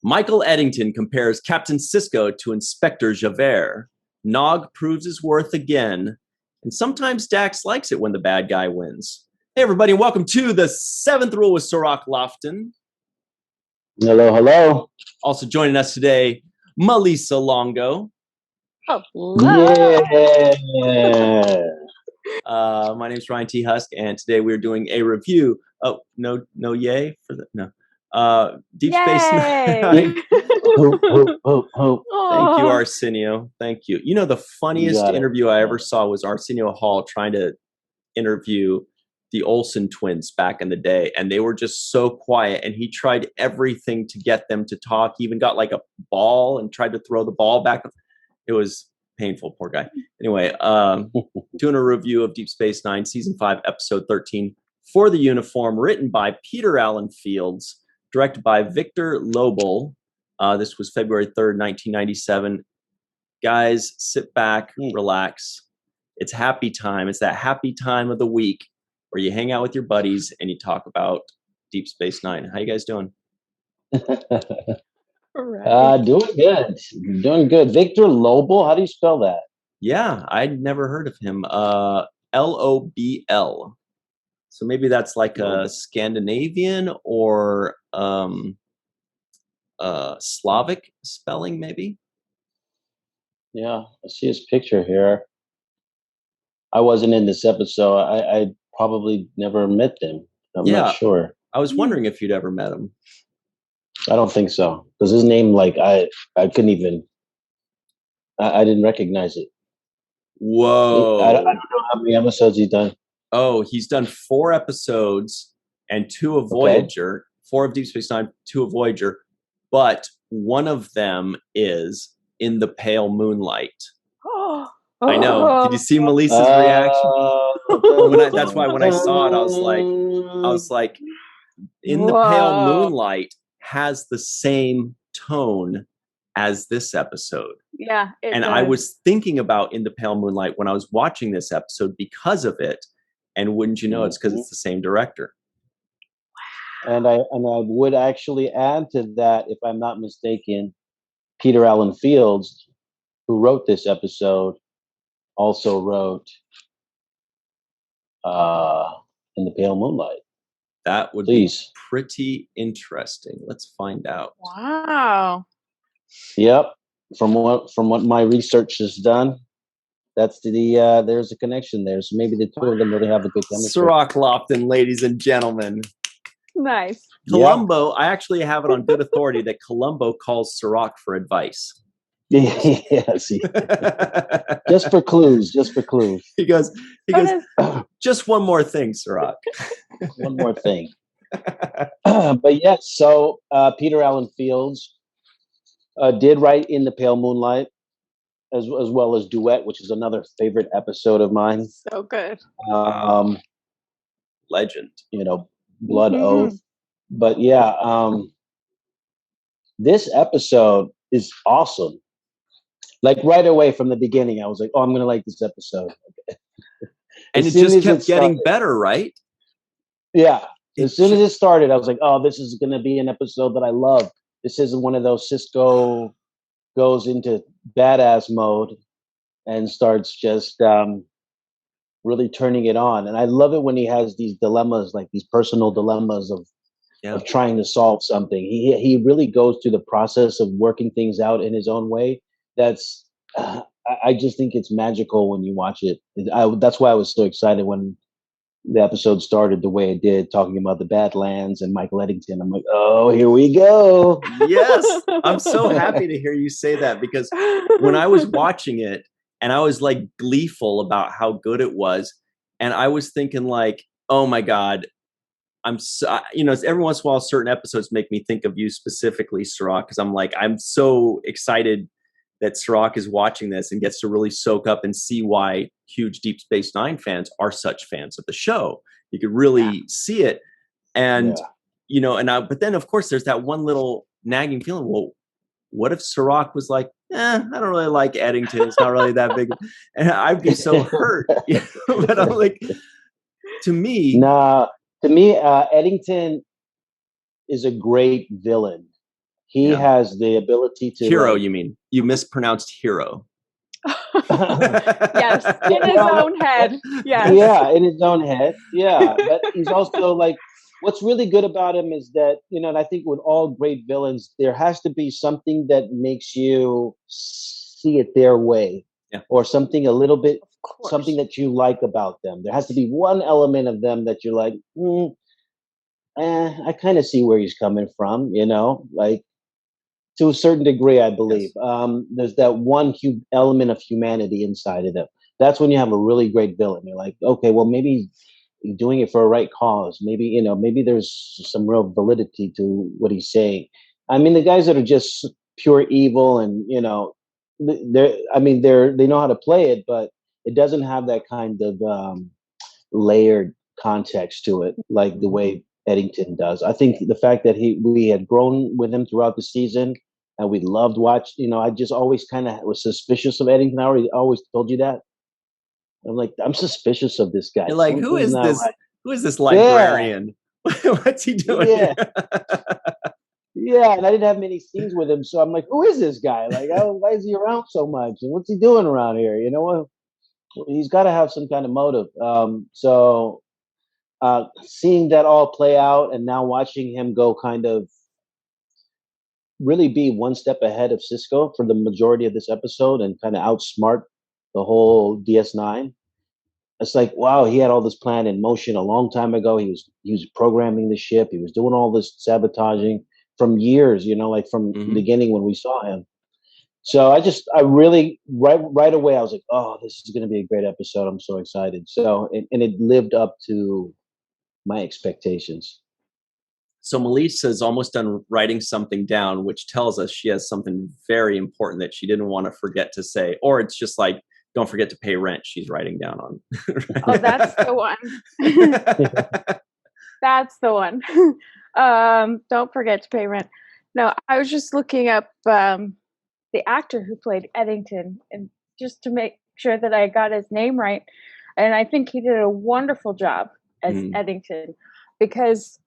Michael Eddington compares Captain Sisko to Inspector Javert. Nog proves his worth again. And sometimes Dax likes it when the bad guy wins. Hey, everybody, and welcome to the Seventh Rule with Cirroc Lofton. Hello, hello. Also joining us today, Malissa Longo. Hello. Yeah. My name's Ryan T. Husk, and today we're doing a review. Oh, no yay for the no. Deep Space Nine. Thank you, Arsenio. Thank you. You know, the funniest interview I ever saw was Arsenio Hall trying to interview the Olsen twins back in the day, and they were just so quiet, and he tried everything to get them to talk. He even got like a ball and tried to throw the ball back. It was painful, poor guy. Anyway, doing a review of Deep Space Nine, Season 5, Episode 13, For the Uniform, written by Peter Allen Fields, directed by Victor Lobel. This was February 3rd, 1997. Guys, sit back, relax. It's happy time. It's that happy time of the week where you hang out with your buddies and you talk about Deep Space Nine. How you guys doing? Doing good. Doing good. Victor Lobel, how do you spell that? Yeah, I'd never heard of him. Lobl. So maybe that's like a Scandinavian or Slavic spelling, maybe. Yeah, I see his picture here. I wasn't in this episode. I probably never met them. I'm not sure. I was wondering if you'd ever met him. I don't think so, because his name, like, I couldn't even. I didn't recognize it. Whoa! I don't know how many episodes he's done. Oh, he's done 4 episodes and 2 of Voyager. 4 of Deep Space Nine, 2 of Voyager, but one of them is In the Pale Moonlight. I know. Did you see Melissa's reaction? That's why when I saw it, I was like, In the Pale Moonlight has the same tone as this episode. Yeah. And I was thinking about In the Pale Moonlight when I was watching this episode because of it. And wouldn't you know, it's because it's the same director. And I would actually add to that, if I'm not mistaken, Peter Allen Fields, who wrote this episode, also wrote In the Pale Moonlight. That would be pretty interesting. Let's find out. Wow. Yep. From what my research has done, that's there's a connection there. So maybe the two of them really have a good chemistry. Cirroc Lofton, ladies and gentlemen. Nice. Columbo, I actually have it on good authority that Columbo calls Cirroc for advice. Yes. Just for clues. He goes, just one more thing, Cirroc. One more thing. But yes, so Peter Allen Fields did write In the Pale Moonlight, as well as Duet, which is another favorite episode of mine. So good. Legend. You know, Blood Oath. But yeah, this episode is awesome. Like right away from the beginning, I was like, "Oh, I'm going to like this episode." And it just kept getting better, right? Yeah. As soon as it started, I was like, "Oh, this is going to be an episode that I love." This isn't one of those Sisko goes into badass mode and starts just really turning it on. And I love it when he has these dilemmas, like these personal dilemmas of trying to solve something. He really goes through the process of working things out in his own way. That's I just think it's magical when you watch it. That's why I was so excited when the episode started the way it did, talking about the Badlands and Michael Eddington. I'm like, oh, here we go. Yes. I'm so happy to hear you say that, because when I was watching it and I was like gleeful about how good it was, and I was thinking like, oh my God, I'm so, every once in a while certain episodes make me think of you specifically, Cirroc, because I'm like, I'm so excited that Cirroc is watching this and gets to really soak up and see why huge Deep Space Nine fans are such fans of the show. You could really see it. And, but then of course there's that one little nagging feeling, well, what if Cirroc was like, I don't really like Eddington. It's not really that big. And I'd be so hurt. But I'm like, to me, Eddington is a great villain. He has the ability to hero. You mean you mispronounced hero? Yes, in his own head. Yes. Yeah, in his own head. Yeah, but he's also like, what's really good about him is that, and I think with all great villains, there has to be something that makes you see it their way, or something a little bit, something that you like about them. There has to be one element of them that you're like, I kind of see where he's coming from, like to a certain degree, I believe. Yes. There's that one element of humanity inside of them. That's when you have a really great villain. You're like, okay, well, maybe he's doing it for a right cause. Maybe, maybe there's some real validity to what he's saying. I mean, the guys that are just pure evil and, they know how to play it, but it doesn't have that kind of layered context to it, like the way Eddington does. I think the fact that we had grown with him throughout the season and we loved watching, I just always kind of was suspicious of Eddington. I always told you that. I'm like, I'm suspicious of this guy. You're like, who is this? Right. Who is this librarian? Yeah. What's he doing? Yeah. Yeah, and I didn't have many scenes with him, so I'm like, who is this guy? Like, why is he around so much? And what's he doing around here? He's got to have some kind of motive. So seeing that all play out and now watching him go kind of really be one step ahead of Sisko for the majority of this episode and kind of outsmart the whole DS9. It's like, wow, he had all this plan in motion a long time ago. He was programming the ship. He was doing all this sabotaging from years, like from the beginning when we saw him. So I really, right away, I was like, oh, this is going to be a great episode. I'm so excited. So, and it lived up to my expectations. So Melissa's almost done writing something down, which tells us she has something very important that she didn't want to forget to say. Or it's just like, don't forget to pay rent. She's writing down on. Oh, that's the one. That's the one. Don't forget to pay rent. No, I was just looking up the actor who played Eddington, and just to make sure that I got his name right. And I think he did a wonderful job as Eddington, because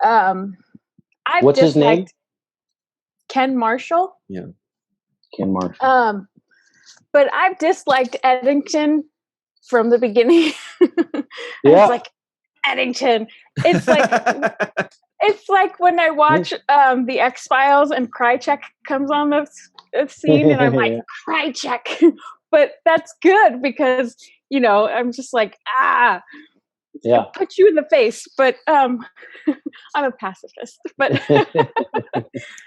what's his name? Ken Marshall. Yeah, Ken Marshall. But I've disliked Eddington from the beginning. Yeah. It's like, Eddington. It's like when I watch the X-Files and Krychek comes on the scene and I'm like, Krychek. But that's good because, I'm just like, yeah, put you in the face. But I'm a pacifist. But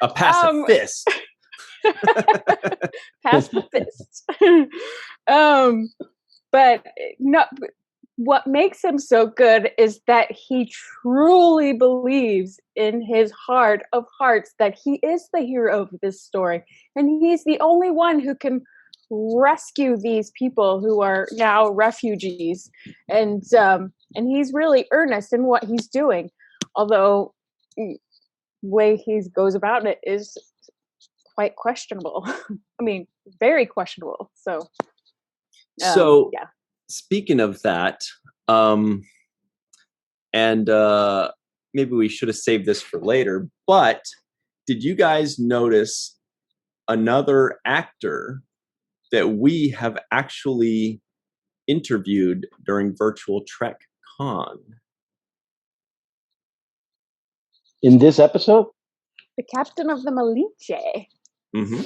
a pacifist. Pacifist. But no, what makes him so good is that he truly believes in his heart of hearts that he is the hero of this story, and he's the only one who can rescue these people who are now refugees, and he's really earnest in what he's doing, although the way he goes about it is quite questionable. I mean, very questionable. So yeah. Speaking of that, and maybe we should have saved this for later, but did you guys notice another actor that we have actually interviewed during Virtual Trek Con? In this episode? The captain of the Malinche. Mm-hmm.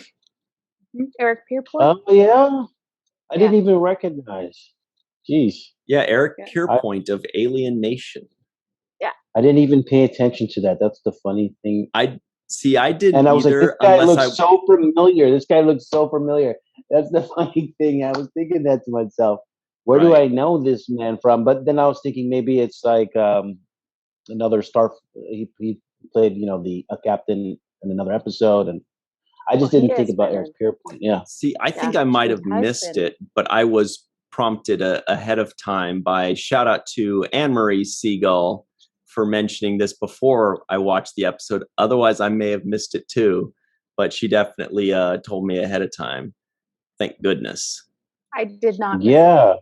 Eric Pierpoint. Oh, yeah. I didn't even recognize. Jeez. Yeah, Eric Pierpoint of Alien Nation. Yeah. I didn't even pay attention to that. That's the funny thing. I didn't and I was either. Like, this guy looks so familiar. This guy looks so familiar. That's the funny thing. I was thinking that to myself. Where do I know this man from? But then I was thinking maybe it's like another star. He played, a captain in another episode, and I just didn't think about Eric Pierpoint. Yeah. See, I think I might have missed it, but I was prompted ahead of time by shout out to Marie Segal for mentioning this before I watched the episode. Otherwise, I may have missed it too, but she definitely told me ahead of time. Thank goodness. I did not. Yeah.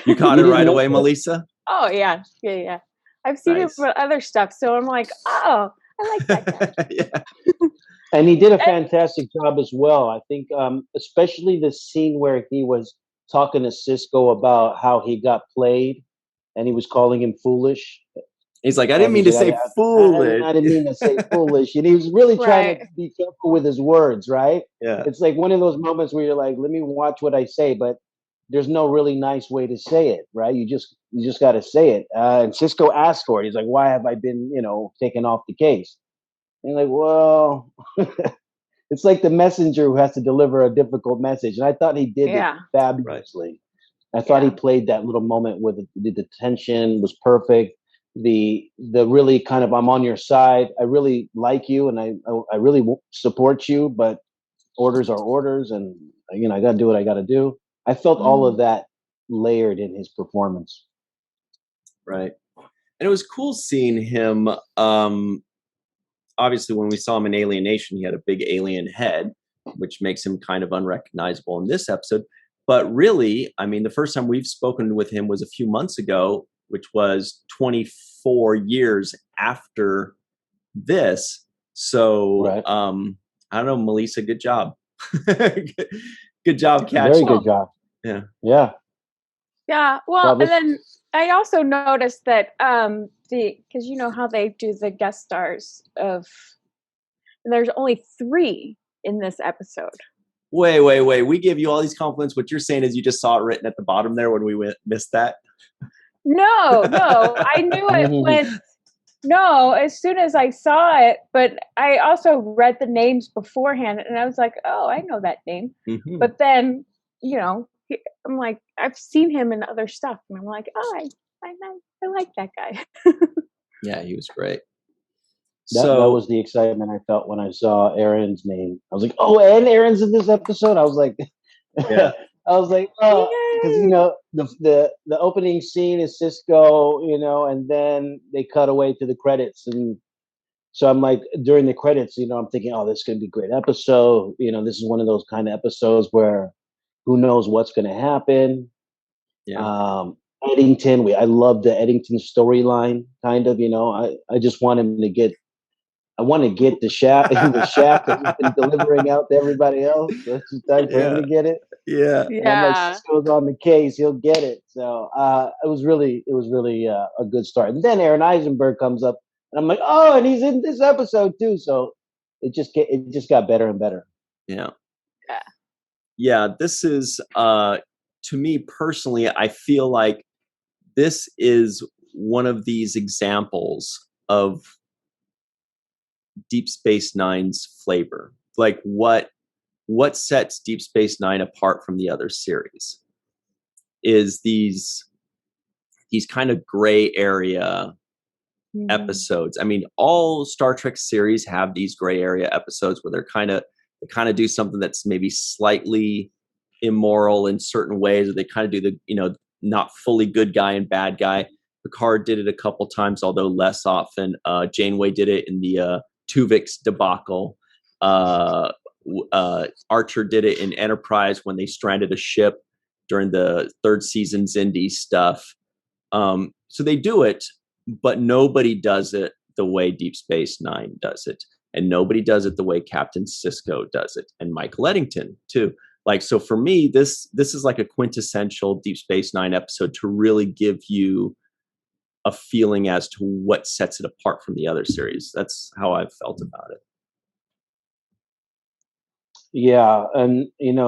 You caught it right away, Melissa? Oh, yeah. Yeah. I've seen it for other stuff, so I'm like, oh, I like that guy. Yeah. And he did a fantastic job as well. I think, especially the scene where he was talking to Sisko about how he got played, and he was calling him foolish. He's like, I didn't mean to say foolish. I didn't mean to say foolish. And he was really trying to be careful with his words, right? Yeah. It's like one of those moments where you're like, let me watch what I say, but there's no really nice way to say it, right? You just got to say it. And Sisko asked for it. He's like, why have I been, taken off the case? And you're like, well, it's like the messenger who has to deliver a difficult message. And I thought he did it fabulously. Right. I thought he played that little moment with the tension was perfect. The really kind of, I'm on your side. I really like you, and I really support you, but orders are orders, and I got to do what I got to do. I felt all of that layered in his performance. Right. And it was cool seeing him. Obviously, when we saw him in Alien Nation, he had a big alien head, which makes him kind of unrecognizable in this episode. But really, I mean, the first time we've spoken with him was a few months ago, which was 24 years after this. So, I don't know, Melissa, good job. Good job catching. Very good job. Yeah. Yeah. Yeah. Well, and then I also noticed that because you know how they do the guest stars and there's only 3 in this episode. Wait. We give you all these compliments. What you're saying is you just saw it written at the bottom there when we missed that? No. I knew it as soon as I saw it, but I also read the names beforehand and I was like, oh, I know that name. Mm-hmm. But then, I'm like, I've seen him in other stuff. And I'm like, oh, I like that guy. Yeah, he was great. That was the excitement I felt when I saw Aron's name. I was like, oh, and Aron's in this episode? I was like, yeah. I was like, oh, because, the opening scene is Sisko, and then they cut away to the credits. And so I'm like, during the credits, I'm thinking, oh, this is going to be a great episode. This is one of those kind of episodes where who knows what's going to happen. Yeah. Eddington, I love the Eddington storyline, kind of, I just want him to get, I want to get the shaft that he's been delivering out to everybody else. So it's just time for him to get it. Yeah. And I'm like, Sisko's on the case, he'll get it. So it was really a good start. And then Aron Eisenberg comes up, and I'm like, oh, and he's in this episode too. So it just got better and better. Yeah. Yeah, this is to me personally, I feel like this is one of these examples of Deep Space Nine's flavor. Like what sets Deep Space Nine apart from the other series is these kind of gray area episodes. I mean, all Star Trek series have these gray area episodes where they kind of do something that's maybe slightly immoral in certain ways, or they kind of do the not fully good guy and bad guy. Picard did it a couple times, although less often. Janeway did it in the Tuvix debacle. Archer did it in Enterprise when they stranded a ship during the 3rd season's Indy stuff. So they do it, but nobody does it the way Deep Space Nine does it. And nobody does it the way Captain Sisko does it. And Michael Eddington, too. Like, so for me, this is like a quintessential Deep Space Nine episode to really give you a feeling as to what sets it apart from the other series. That's how I've felt about it. Yeah, and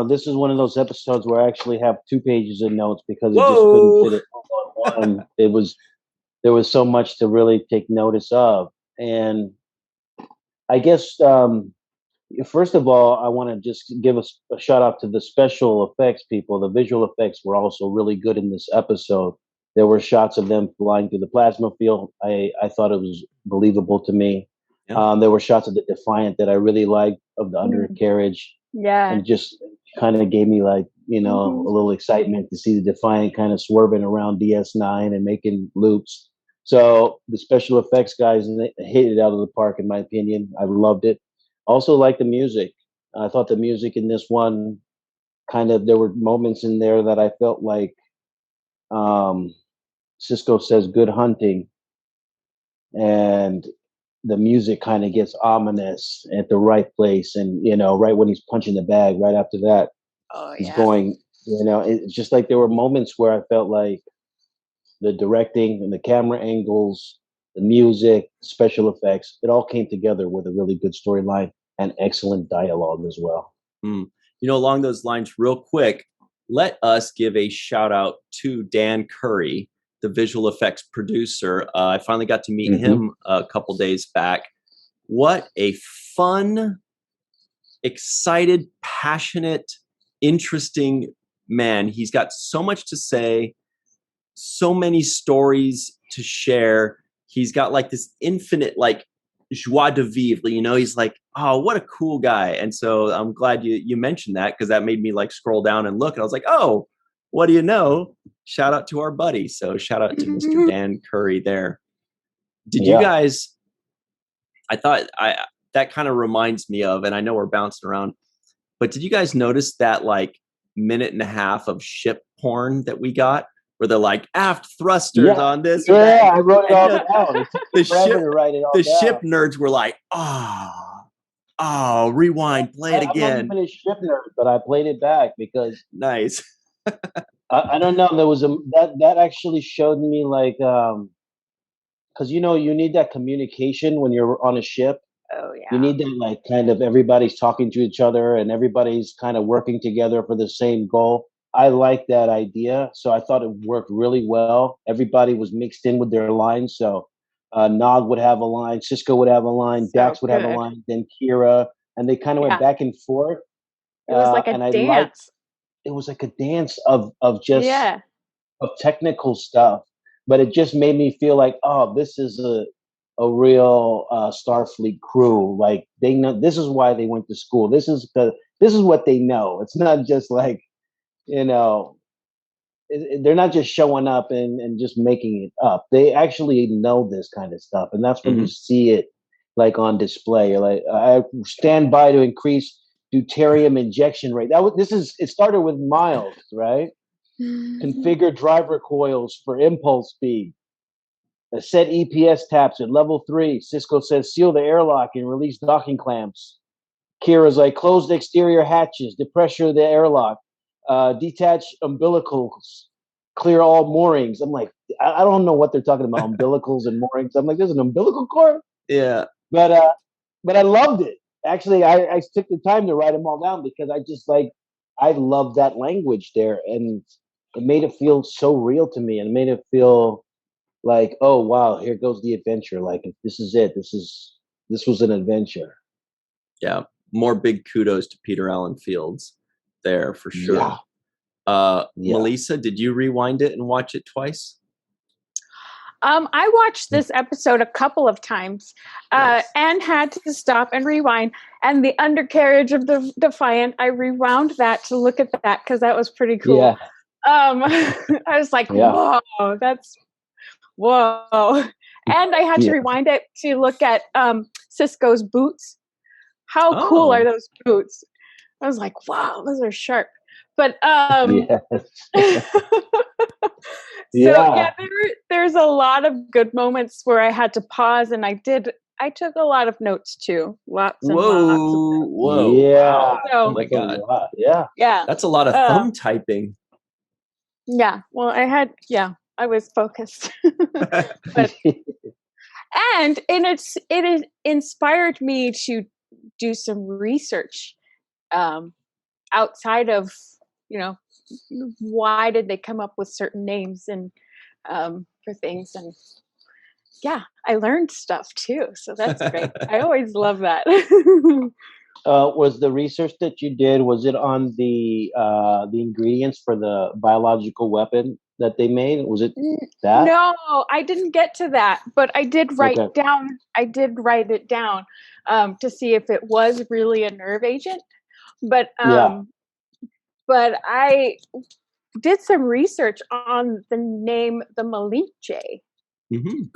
this is one of those episodes where I actually have 2 pages of notes because it just couldn't fit it on one. There was so much to really take notice of. And I guess first of all, I want to just give a shout out to the special effects people. The visual effects were also really good in this episode. There were shots of them flying through the plasma field. I thought it was believable to me. Yeah. There were shots of the Defiant that I really liked, of the undercarriage. Yeah. And just kind of gave me like, a little excitement to see the Defiant kind of swerving around DS9 and making loops. So the special effects guys hit it out of the park, in my opinion. I loved it. Also like the music. I thought the music in this one there were moments in there that I felt like Sisko says good hunting. And the music kind of gets ominous at the right place, and right when he's punching the bag, right after that, he's going. It's just like there were moments where I felt like the directing and the camera angles, the music, special effects, it all came together with a really good storyline and excellent dialogue as well. Along those lines, real quick, let us give a shout out to Dan Curry, the visual effects producer. I finally got to meet him a couple days back. What a fun, excited, passionate, interesting man. He's got so much to say, so many stories to share. He's got like this infinite like joie de vivre, he's like, oh, what a cool guy. And so I'm glad you mentioned that, because that made me like scroll down and look, and I was like, oh, what do you know? Shout out to our buddy. So shout out to Mr. Dan Curry there. Did you guys, I thought that kind of reminds me of, and I know we're bouncing around, but did you guys notice that like minute and a half of ship porn that we got, where they're like aft thrusters on this? Yeah, I wrote it all down. The ship nerds were like, oh, rewind, play it again. I'm not even a ship nerd, but I played it back because nice. I don't know. There was that actually showed me like because you need that communication when you're on a ship. Oh yeah. You need that like kind of everybody's talking to each other and everybody's kind of working together for the same goal. I like that idea, so I thought it worked really well. Everybody was mixed in with their lines, so Nog would have a line, Sisko would have a line, Dax would have a line, then Kira, and they kind of went back and forth. It was like a dance. It was like a dance of just of technical stuff, but it just made me feel like, oh, this is a real Starfleet crew. Like they know this is why they went to school. This is what they know. It's not just like they're not just showing up and just making it up. They actually know this kind of stuff, and that's when you see it like on display. Like I stand by to increase deuterium injection rate. It started with Miles, right? Configure driver coils for impulse speed. Set EPS taps at level 3. Sisko says seal the airlock and release docking clamps. Kira's like close the exterior hatches, depressure the airlock, detach umbilicals, clear all moorings. I'm like, I don't know what they're talking about, umbilicals and moorings. I'm like, there's an umbilical cord? Yeah. But I loved it. Actually, I took the time to write them all down because I love that language there, and it made it feel so real to me, and it made it feel like, oh wow, here goes the adventure. Like this is it. This was an adventure. Yeah, more big kudos to Peter Allen Fields there for sure. Melissa, did you rewind it and watch it twice? I watched this episode a couple of times and had to stop and rewind. And the undercarriage of the Defiant, I rewound that to look at that because that was pretty cool. Yeah. I was like, whoa, whoa. And I had to rewind it to look at Sisko's boots. How cool are those boots? I was like, wow, those are sharp. But there's a lot of good moments where I had to pause, and I took a lot of notes too. Lots and lots. Whoa. Yeah. Wow. So, oh my God. Yeah. That's a lot of thumb typing. Yeah. Well, I was focused. But, and it inspired me to do some research outside of, why did they come up with certain names and for things. And I learned stuff too. So that's great. I always love that. Was the research that you did, was it on the ingredients for the biological weapon that they made? Was it that? No, I didn't get to that, but I did write it down to see if it was really a nerve agent. But but I did some research on the name the Malinche.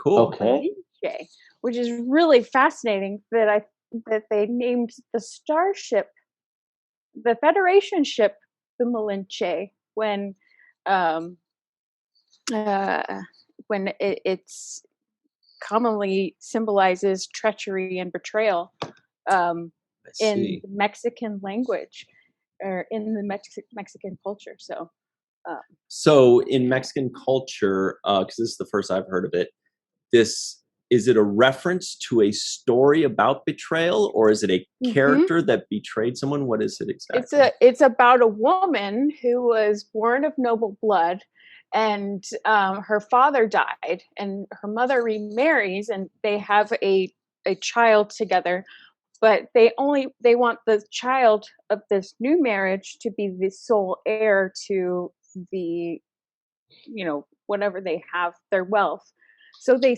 Cool. Okay. Malinche, which is really fascinating that they named the starship, the Federation ship, the Malinche when it's commonly symbolizes treachery and betrayal in the Mexican language or in the Mexican culture. So in Mexican culture, because this is the first I've heard of it, is it a reference to a story about betrayal, or is it a character that betrayed someone? What is it exactly? It's about a woman who was born of noble blood, and her father died, and her mother remarries, and they have a child together. But they want the child of this new marriage to be the sole heir to the, whatever they have, their wealth. So the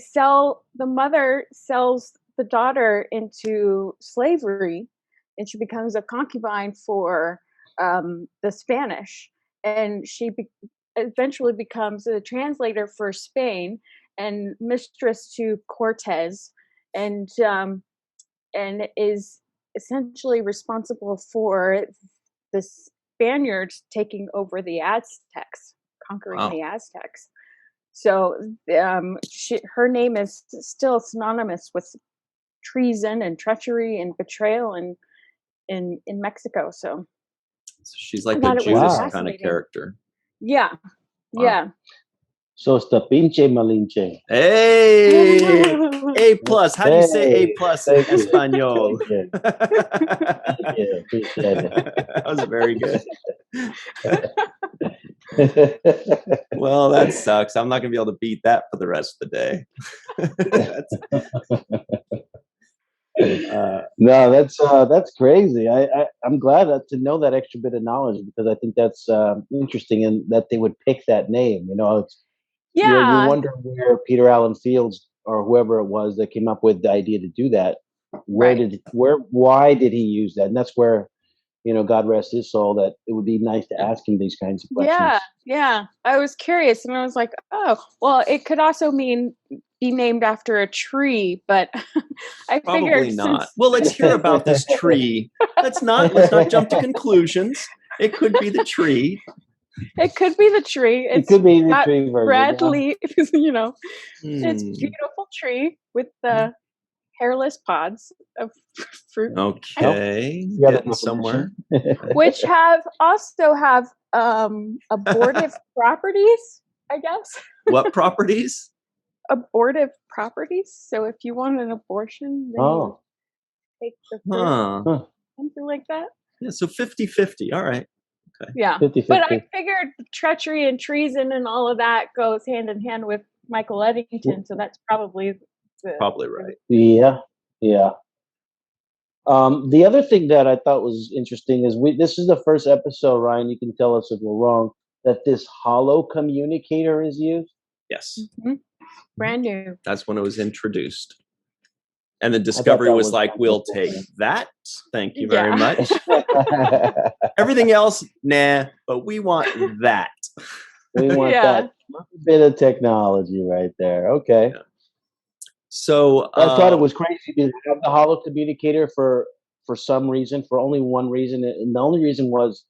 mother sells the daughter into slavery, and she becomes a concubine for the Spanish. And she eventually becomes a translator for Spain and mistress to Cortez, and is essentially responsible for the Spaniards taking over the Aztecs, conquering the Aztecs. So her name is still synonymous with treason and treachery and betrayal in Mexico. So she's like the Judas kind of character. Yeah. Wow. Yeah. So it's the pinche malinche. Hey, A plus. How do you say A plus in Espanol? That was very good. Well, that sucks. I'm not gonna be able to beat that for the rest of the day. No, that's crazy. I'm glad to know that extra bit of knowledge, because I think that's interesting, and that they would pick that name. You wonder where Peter Allen Fields or whoever it was that came up with the idea to do that. Why did he use that? And that's where, God rest his soul, that it would be nice to ask him these kinds of questions. Yeah. I was curious, and I was like, oh, well, it could also be named after a tree, but I probably figured not. Well, let's hear about this tree. Let's not jump to conclusions. It could be the tree. It could be the tree. It could be the tree version. Bradley, it's a beautiful tree with the hairless pods of fruit. Okay, getting somewhere. Which also have abortive properties, I guess. What properties? Abortive properties. So if you want an abortion, then you take the fruit. Something like that. Yeah, so 50-50. All right. Okay. Yeah. 50-50. But I figured treachery and treason and all of that goes hand in hand with Michael Eddington, so that's probably right. Yeah. The other thing that I thought was interesting is this is the first episode, Ryan, you can tell us if we're wrong, that this hollow communicator is used. Yes. Mm-hmm. Brand new. That's when it was introduced. And the Discovery was like, we'll take that. Thank you very much. Everything else, nah, but we want that. We want that bit of technology right there. Okay. Yeah. So I thought it was crazy to have the hollow communicator for some reason, for only one reason. And the only reason was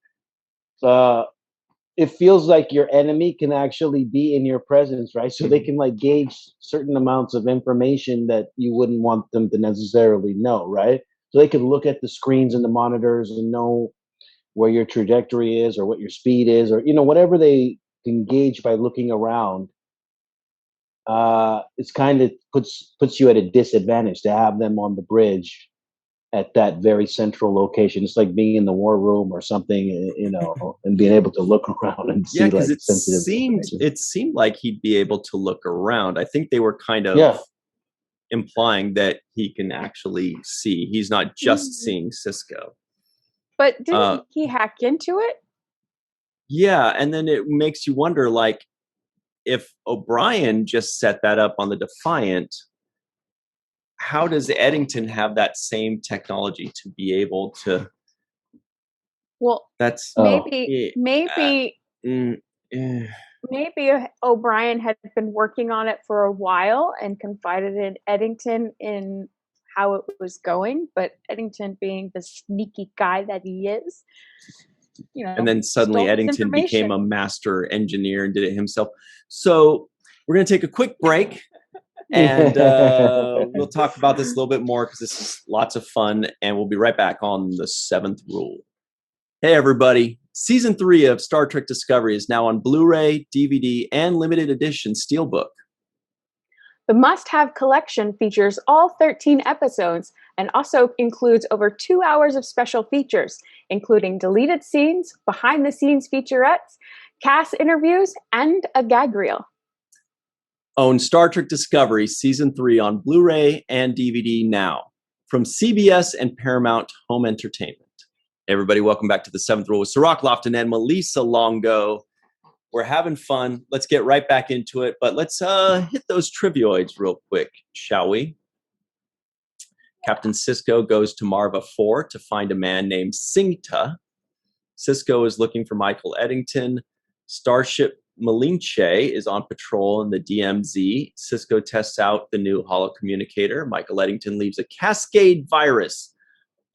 it feels like your enemy can actually be in your presence, right? So they can gauge certain amounts of information that you wouldn't want them to necessarily know, right? So they could look at the screens and the monitors and know where your trajectory is or what your speed is, or whatever they can gauge by looking around. It's kind of puts you at a disadvantage to have them on the bridge at that very central location. It's like being in the war room or something, and being able to look around and see because it seemed like he'd be able to look around. I think they were kind of implying that he can actually see. He's not just seeing Sisko. But didn't he hack into it? Yeah, and then it makes you wonder, if O'Brien just set that up on the Defiant, how does Eddington have that same technology to be able to? Well, that's maybe O'Brien had been working on it for a while and confided in Eddington in how it was going, but Eddington, being the sneaky guy that he is, and then suddenly Eddington became a master engineer and did it himself. So we're going to take a quick break. And we'll talk about this a little bit more because this is lots of fun. And we'll be right back on the 7th Rule. Hey, everybody. Season 3 of Star Trek Discovery is now on Blu-ray, DVD, and limited edition Steelbook. The must-have collection features all 13 episodes and also includes over 2 hours of special features, including deleted scenes, behind-the-scenes featurettes, cast interviews, and a gag reel. Own Star Trek Discovery Season 3 on Blu-ray and DVD now from CBS and Paramount Home Entertainment. Hey everybody, welcome back to the 7th Rule with Cirroc, Lofton, and Malissa Longo. We're having fun. Let's get right back into it, but let's hit those trivioids real quick, shall we? Captain Sisko goes to Marva 4 to find a man named Singta. Sisko is looking for Michael Eddington. Starship Malinche is on patrol in the DMZ. Sisko tests out the new holocommunicator. Michael Eddington leaves a cascade virus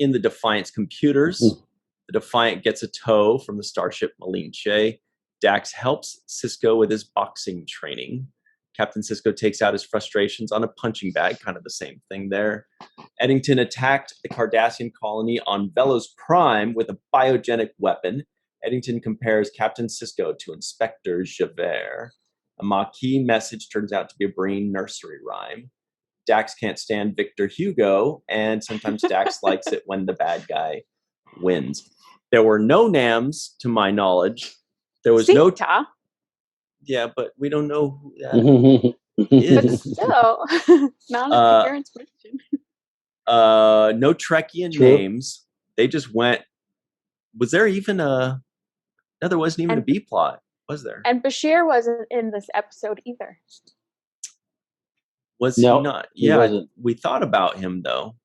in the Defiant's computers. The Defiant gets a tow from the Starship Malinche. Dax helps Sisko with his boxing training. Captain Sisko takes out his frustrations on a punching bag, kind of the same thing there. Eddington attacked the Cardassian colony on Velos Prime with a biogenic weapon. Eddington compares Captain Sisko to Inspector Javert. A Maquis message turns out to be a Breen nursery rhyme. Dax can't stand Victor Hugo, and sometimes Dax likes it when the bad guy wins. There were no NAMs, to my knowledge. There was Singta. no... Yeah, but we don't know who that is. But still, not an appearance mention. No Trekkian names. They just went... Was there even a... No, there wasn't even a B-plot, was there? And Bashir wasn't in this episode either. Was he not? Yeah, we thought about him, though.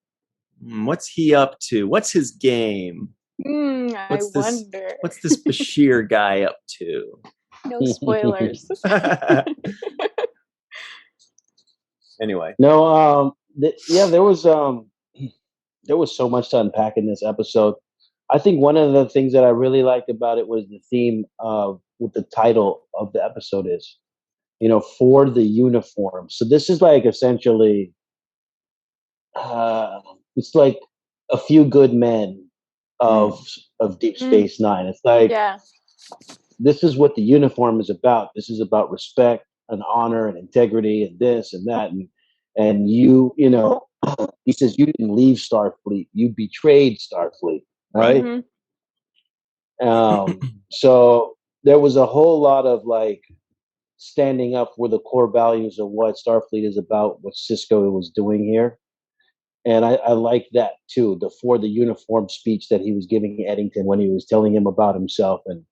What's he up to? What's his game? I wonder. What's this Bashir guy up to? No spoilers. Anyway. No, there was so much to unpack in this episode. I think one of the things that I really liked about it was the theme of what the title of the episode is. For the uniform. So this is like essentially, it's like a few good men of Deep Space Nine. It's like, this is what the uniform is about. This is about respect and honor and integrity and this and that. And you know, he says, you didn't leave Starfleet. You betrayed Starfleet, right? So there was a whole lot of like, standing up for the core values of what Starfleet is about, what Sisko was doing here. And I like that too, for the uniform speech that he was giving Eddington when he was telling him about himself and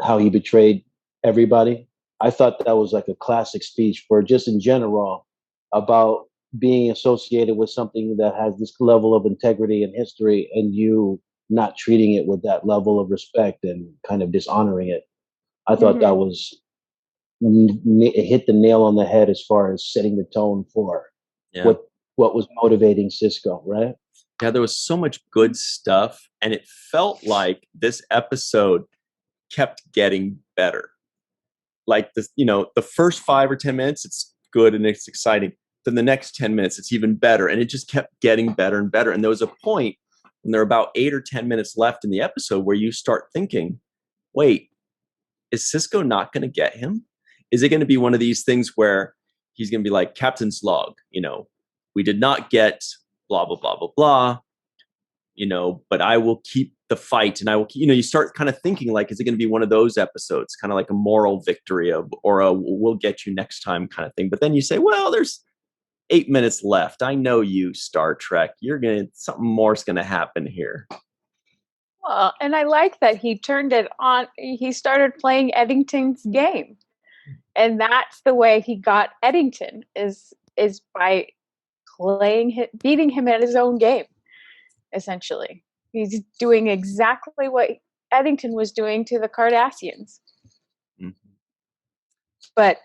how he betrayed everybody. I thought that was like a classic speech for just in general about being associated with something that has this level of integrity and history and you not treating it with that level of respect and kind of dishonoring it. I thought that was... It hit the nail on the head as far as setting the tone for what was motivating Sisko, right? Yeah, there was so much good stuff, and it felt like this episode kept getting better. Like this, the first 5 or 10 minutes, it's good and it's exciting. Then the next 10 minutes, it's even better, and it just kept getting better and better. And there was a point when there were about 8 or 10 minutes left in the episode where you start thinking, wait, is Sisko not going to get him? Is it going to be one of these things where he's going to be like, Captain's log, we did not get blah, blah, blah, blah, blah, but I will keep the fight and I will, you start kind of thinking like, is it going to be one of those episodes, kind of like a moral victory or a we'll get you next time kind of thing. But then you say, well, there's 8 minutes left. I know you, Star Trek. Something more's going to happen here. Well, and I like that he turned it on. He started playing Eddington's game. And that's the way he got Eddington is by beating him at his own game, essentially. He's doing exactly what Eddington was doing to the Cardassians. Mm-hmm. But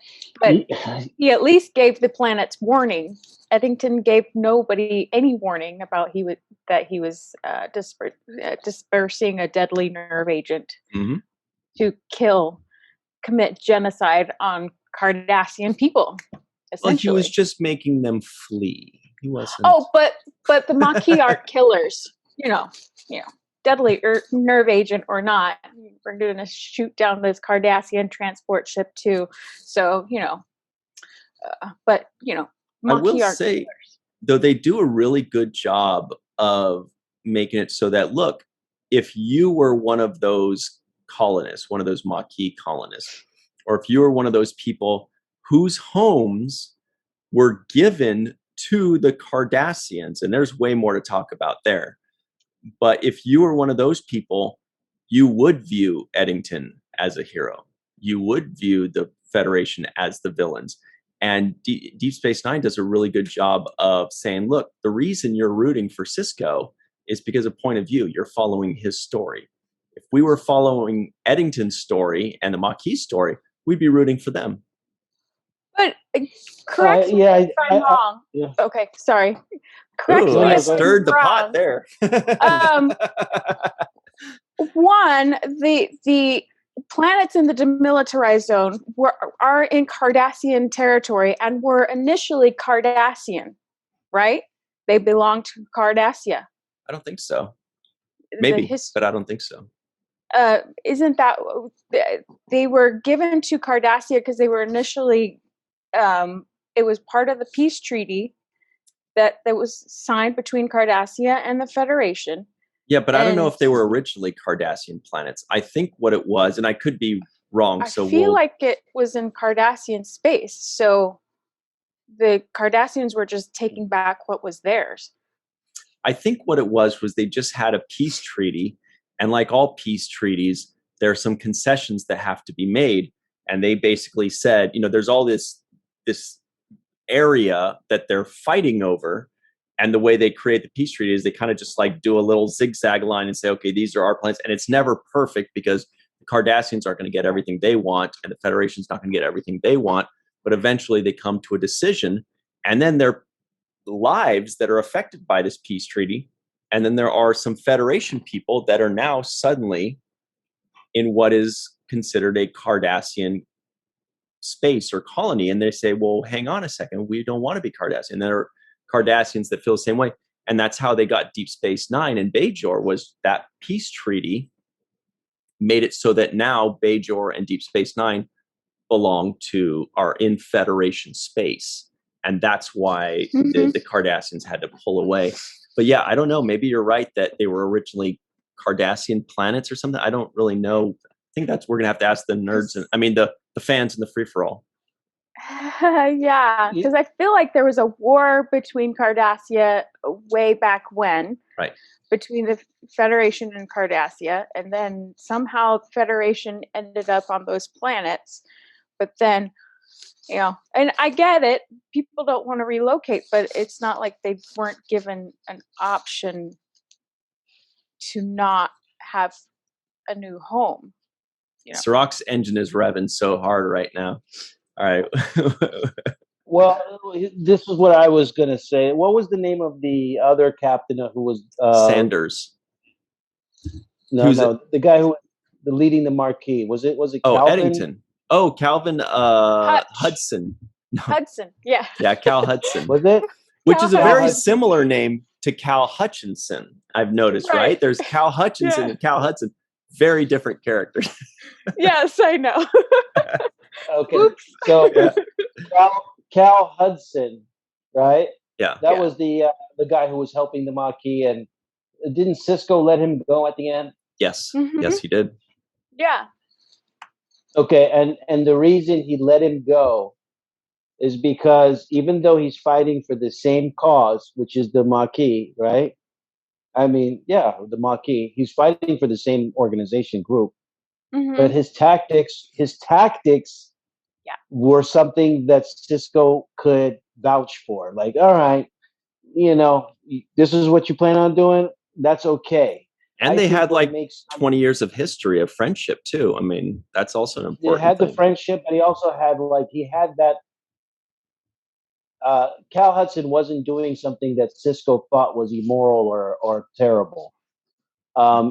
he at least gave the planets warning. Eddington gave nobody any warning about that he was dispersing a deadly nerve agent to commit genocide on Cardassian people. Well, he essentially. was just making them flee. He wasn't. Oh, but the Maquis aren't killers. You know, deadly nerve agent or not, we're going to shoot down this Cardassian transport ship too. So but I will Maquis aren't say, killers. though, they do a really good job of making it so that, look, if you were one of those colonists, one of those Maquis colonists, or if you were one of those people whose homes were given to the Cardassians, and there's way more to talk about there. But if you were one of those people, you would view Eddington as a hero. You would view the Federation as the villains. And Deep Space Nine does a really good job of saying, look, the reason you're rooting for Sisko is because of point of view. You're following his story. If we were following Eddington's story and the Maquis story, we'd be rooting for them. But correct me if I'm wrong. Yeah. Okay, sorry. Correct me I if stirred the I'm pot there. One, the planets in the demilitarized zone are in Cardassian territory and were initially Cardassian, right? They belong to Cardassia. I don't think so. Maybe, but I don't think so. Isn't that they were given to Cardassia because they were initially it was part of the peace treaty that was signed between Cardassia and the Federation. Yeah, but I don't know if they were originally Cardassian planets. I think what it was, and I could be wrong. I feel like it was in Cardassian space. So the Cardassians were just taking back what was theirs. I think what it was they just had a peace treaty. And like all peace treaties, there are some concessions that have to be made. And they basically said, there's all this area that they're fighting over. And the way they create the peace treaty is they kind of just like do a little zigzag line and say, okay, these are our plans. And it's never perfect because the Cardassians aren't going to get everything they want and the Federation's not going to get everything they want. But eventually they come to a decision. And then their lives that are affected by this peace treaty. And then there are some Federation people that are now suddenly in what is considered a Cardassian space or colony. And they say, well, hang on a second. We don't want to be Cardassian. And there are Cardassians that feel the same way. And that's how they got Deep Space Nine and Bajor, was that peace treaty made it so that now Bajor and Deep Space Nine are in Federation space. And that's why the Cardassians had to pull away. But yeah, I don't know. Maybe you're right that they were originally Cardassian planets or something. I don't really know. I think we're going to have to ask the nerds. The fans in the free-for-all. Yeah, because I feel like there was a war between Cardassia way back when. Right. Between the Federation and Cardassia. And then somehow the Federation ended up on those planets. But then, and I get it. People don't want to relocate, but it's not like they weren't given an option to not have a new home. Cirroc's engine is revving so hard right now. All right. Well, this is what I was going to say. What was the name of the other captain who was... Sanders. No, the guy who was leading the Maquis. Was it Calvin? Oh, Eddington. Oh, Calvin Hudson. No. Hudson, yeah. Yeah, Cal Hudson. Was it? Which is a very similar name to Cal Hutchinson, I've noticed, right? There's Cal Hutchinson and Cal Hudson. Very different characters. Yes, I know. Okay. Oops. So Cal Hudson, right? Yeah. That was the guy who was helping the Maquis, and didn't Sisko let him go at the end? Yes. Mm-hmm. Yes, he did. Yeah. Okay, and the reason he let him go is because even though he's fighting for the same cause, which is the Maquis, right? I mean, yeah, the Maquis. He's fighting for the same organization group, but his tactics were something that Sisko could vouch for. Like, all right, this is what you plan on doing. That's okay. And they had like 20 years of history of friendship too. I mean, that's also an important thing. They had the friendship, but he also had that. Cal Hudson wasn't doing something that Sisko thought was immoral or terrible.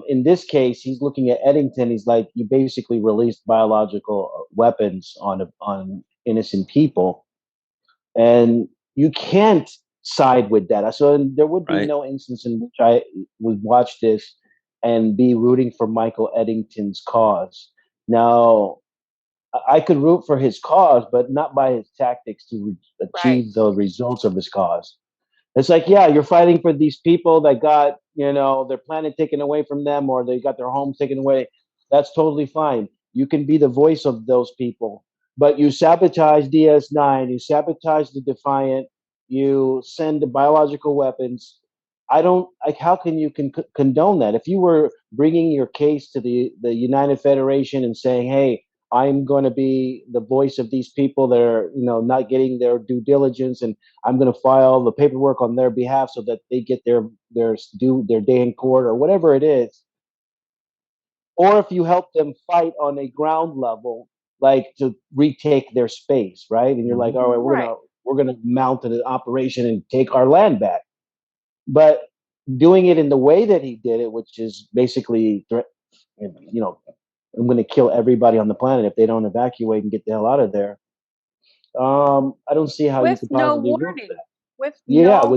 In this case, he's looking at Eddington. He's like, you basically released biological weapons on innocent people. And you can't side with that. So there would be Right. no instance in which I would watch this and be rooting for Michael Eddington's cause. Now, I could root for his cause, but not by his tactics to achieve the results of his cause. It's like, yeah, you're fighting for these people that got, their planet taken away from them, or they got their homes taken away. That's totally fine. You can be the voice of those people, but you sabotage DS9, you sabotage the Defiant, you send the biological weapons. I don't like. How can you condone that? If you were bringing your case to the United Federation and saying, "Hey, I'm going to be the voice of these people that are, not getting their due diligence, and I'm going to file the paperwork on their behalf so that they get their day in court," or whatever it is. Or if you help them fight on a ground level, like to retake their space, right? And you're like, all right, we're gonna mount an operation and take our land back. But doing it in the way that he did it, which is basically, I'm going to kill everybody on the planet if they don't evacuate and get the hell out of there. I don't see how you could possibly root for that. With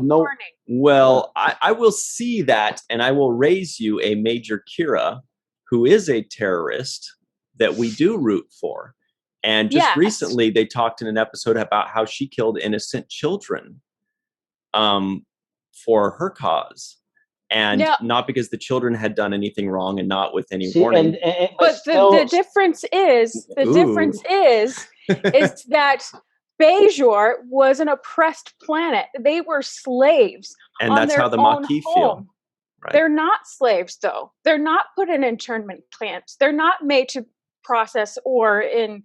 no warning. Well, I will see that, and I will raise you a Major Kira, who is a terrorist that we do root for. And just recently, they talked in an episode about how she killed innocent children for her cause. And not because the children had done anything wrong, and not with any warning. But the difference is that Bajor was an oppressed planet. They were slaves. And that's how the Maquis feel. Right. They're not slaves, though. They're not put in internment camps. They're not made to process ore in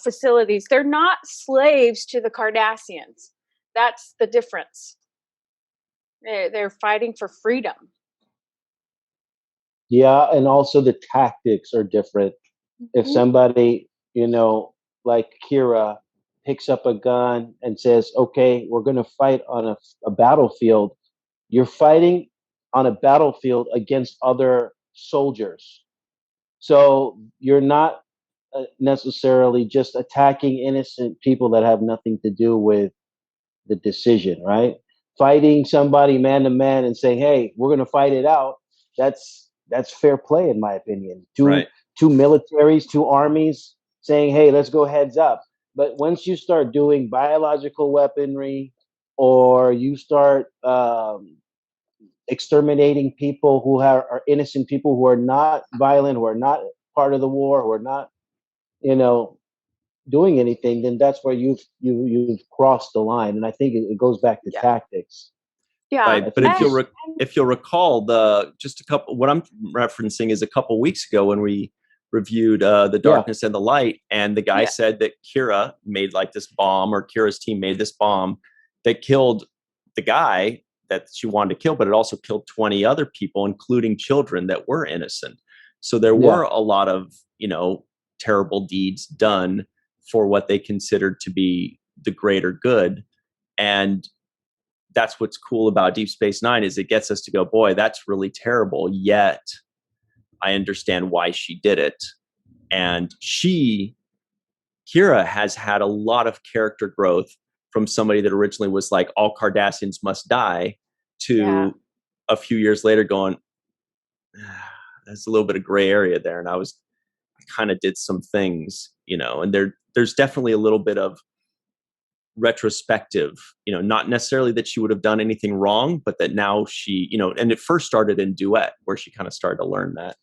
facilities. They're not slaves to the Cardassians. That's the difference. They're fighting for freedom. Yeah, and also the tactics are different. Mm-hmm. If somebody, like Kira, picks up a gun and says, okay, we're going to fight on a battlefield, you're fighting on a battlefield against other soldiers. So you're not necessarily just attacking innocent people that have nothing to do with the decision, right? Fighting somebody man to man and saying, hey, we're going to fight it out. That's fair play, in my opinion. Two militaries, two armies saying, hey, let's go heads up. But once you start doing biological weaponry, or you start exterminating people who are innocent people who are not violent, who are not part of the war, who are not, doing anything, then that's where you've crossed the line. And I think it goes back to tactics. Yeah. Right. But if you'll recall, what I'm referencing is a couple weeks ago when we reviewed The Darkness and the Light, and the guy said that Kira made like this bomb, or Kira's team made this bomb that killed the guy that she wanted to kill, but it also killed 20 other people, including children that were innocent. So there were a lot of, terrible deeds done for what they considered to be the greater good. And that's what's cool about Deep Space Nine, is it gets us to go, boy, that's really terrible. Yet I understand why she did it. And Kira has had a lot of character growth from somebody that originally was like, all Cardassians must die, to a few years later going, there's a little bit of gray area there. And I kind of did some things, and there's definitely a little bit of retrospective, not necessarily that she would have done anything wrong, but that now she, and it first started in Duet, where she kind of started to learn that.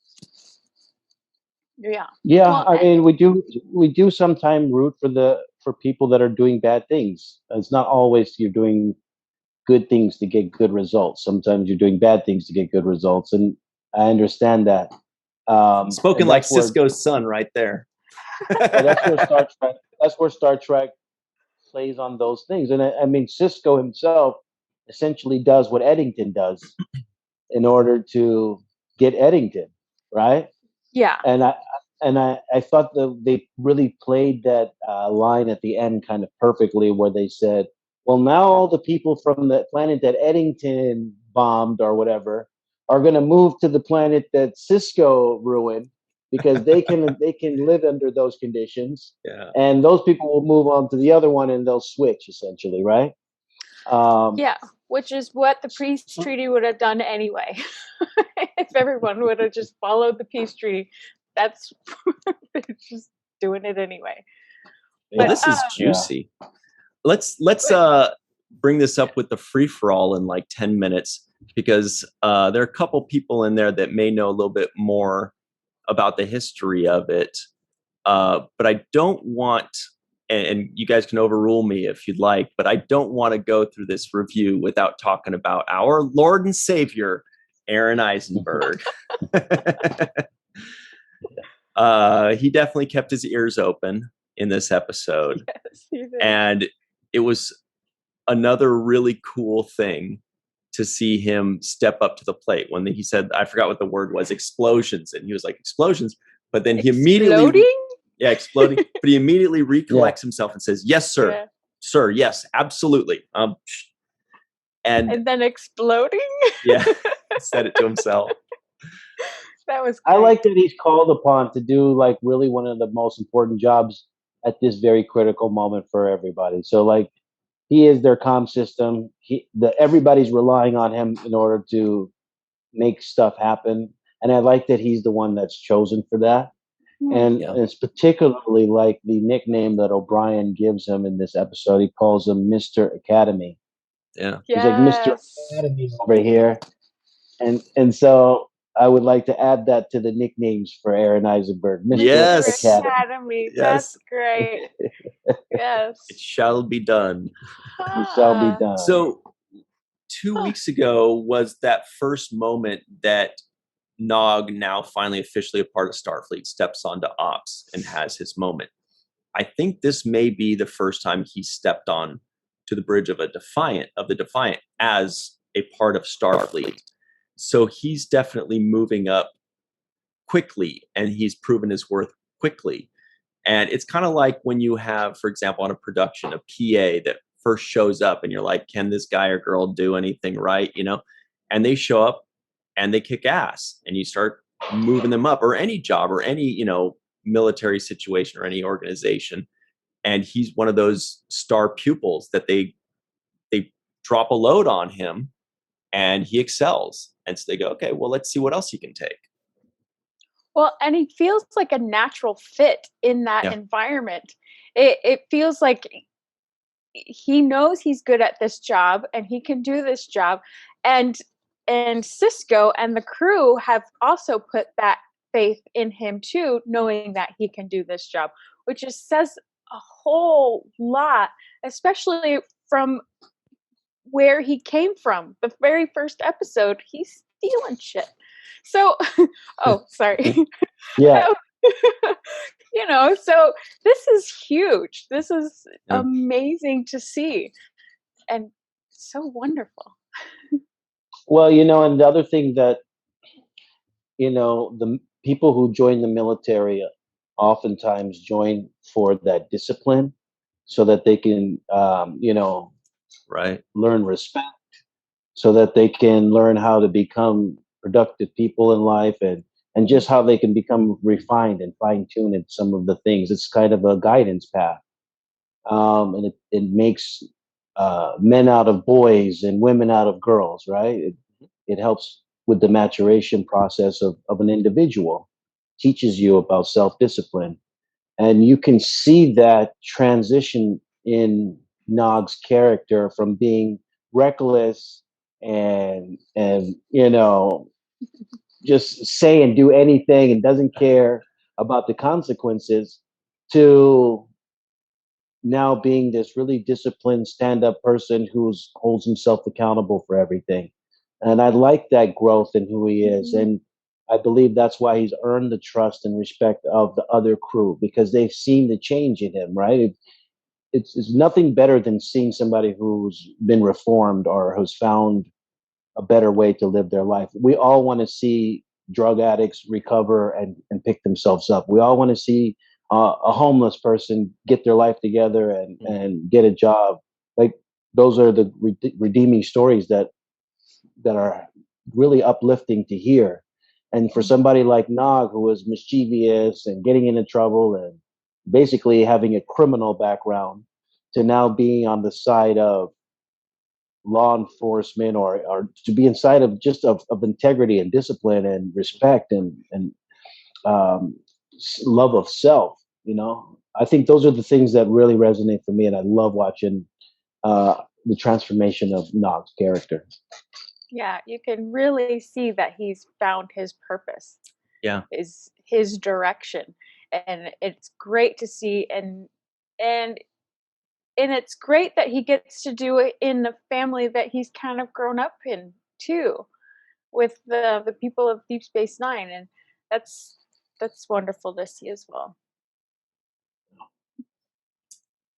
Yeah. Well, I mean, we do sometimes root for people that are doing bad things. It's not always you're doing good things to get good results. Sometimes you're doing bad things to get good results, and I understand that. Spoken like Sisko's son, right there. That's where Star Trek plays on those things, and I mean, Sisko himself essentially does what Eddington does in order to get Eddington, right? Yeah. And I thought that they really played that line at the end kind of perfectly, where they said, well, now all the people from the planet that Eddington bombed or whatever are going to move to the planet that Sisko ruined, because they can live under those conditions, Yeah. and those people will move on to the other one and they'll switch essentially, right? Yeah, which is what the peace treaty would have done anyway. If everyone would have just followed the peace treaty, that's they're just doing it anyway. Well, this is juicy. Let's bring this up with the free for all in like 10 minutes, because there are a couple people in there that may know a little bit more about the history of it. But I don't want, and you guys can overrule me if you'd like, but I don't want to go through this review without talking about our Lord and Savior, Aron Eisenberg. He definitely kept his ears open in this episode. Yes, he did. And it was another really cool thing to see him step up to the plate when he said, I forgot what the word was, explosions. And he was like, explosions. But then he immediately... Yeah, exploding. But he immediately recollects himself and says, yes, sir. Yeah. Sir, yes, absolutely. And then exploding? Yeah, said it to himself. That was great. I like that he's called upon to do like really one of the most important jobs at this very critical moment for everybody. So like he is their comm system. Everybody's relying on him in order to make stuff happen. And I like that he's the one that's chosen for that. And it's particularly like the nickname that O'Brien gives him in this episode. He calls him Mr. Academy. Yeah. He's like Mr. Academy over here. And so I would like to add that to the nicknames for Aron Eisenberg. Mr. Academy. Yes. That's great. Yes. It shall be done. It shall be done. So 2 weeks ago was that first moment that Nog, now finally officially a part of Starfleet, steps onto Ops and has his moment. I think this may be the first time he stepped on to the bridge of the Defiant as a part of Starfleet. So he's definitely moving up quickly, and he's proven his worth quickly. And it's kind of like when you have, for example, on a production, a PA that first shows up and you're like, can this guy or girl do anything right? You know, and they show up and they kick ass, and you start moving them up, or any job or any, you know, military situation or any organization. And he's one of those star pupils that they drop a load on him and he excels. And so they go, okay, well, let's see what else he can take. Well, and he feels like a natural fit in that environment. It feels like he knows he's good at this job and he can do this job. And Sisko and the crew have also put that faith in him too, knowing that he can do this job, which just says a whole lot, especially from where he came from. The very first episode, he's stealing shit. So, sorry. Yeah. You know, so this is huge. This is amazing to see, and so wonderful. Well, you know, and the other thing that, you know, the people who join the military oftentimes join for that discipline so that they can, you know, learn respect, so that they can learn how to become productive people in life, and just how they can become refined and fine-tuned in some of the things. It's kind of a guidance path. And it makes men out of boys and women out of girls, right? It helps with the maturation process of an individual, teaches you about self-discipline. And you can see that transition in Nog's character from being reckless and you know, just say and do anything and doesn't care about the consequences, to now being this really disciplined stand-up person who holds himself accountable for everything. And I like that growth in who he is. And I believe that's why he's earned the trust and respect of the other crew, because they've seen the change in him, right? It's nothing better than seeing somebody who's been reformed or who's found a better way to live their life. We all want to see drug addicts recover and pick themselves up. We all want to see a homeless person get their life together and get a job. Like, those are the redeeming stories that are really uplifting to hear. And for somebody like Nog, who was mischievous and getting into trouble and basically having a criminal background, to now being on the side of law enforcement, or to be inside of just of integrity and discipline and respect and love of self, I think those are the things that really resonate for me, and I love watching the transformation of Nog's character. Yeah, you can really see that he's found his purpose. Yeah, his direction, and it's great to see, and it's great that he gets to do it in the family that he's kind of grown up in too, with the people of Deep Space Nine, and that's wonderful to see as well.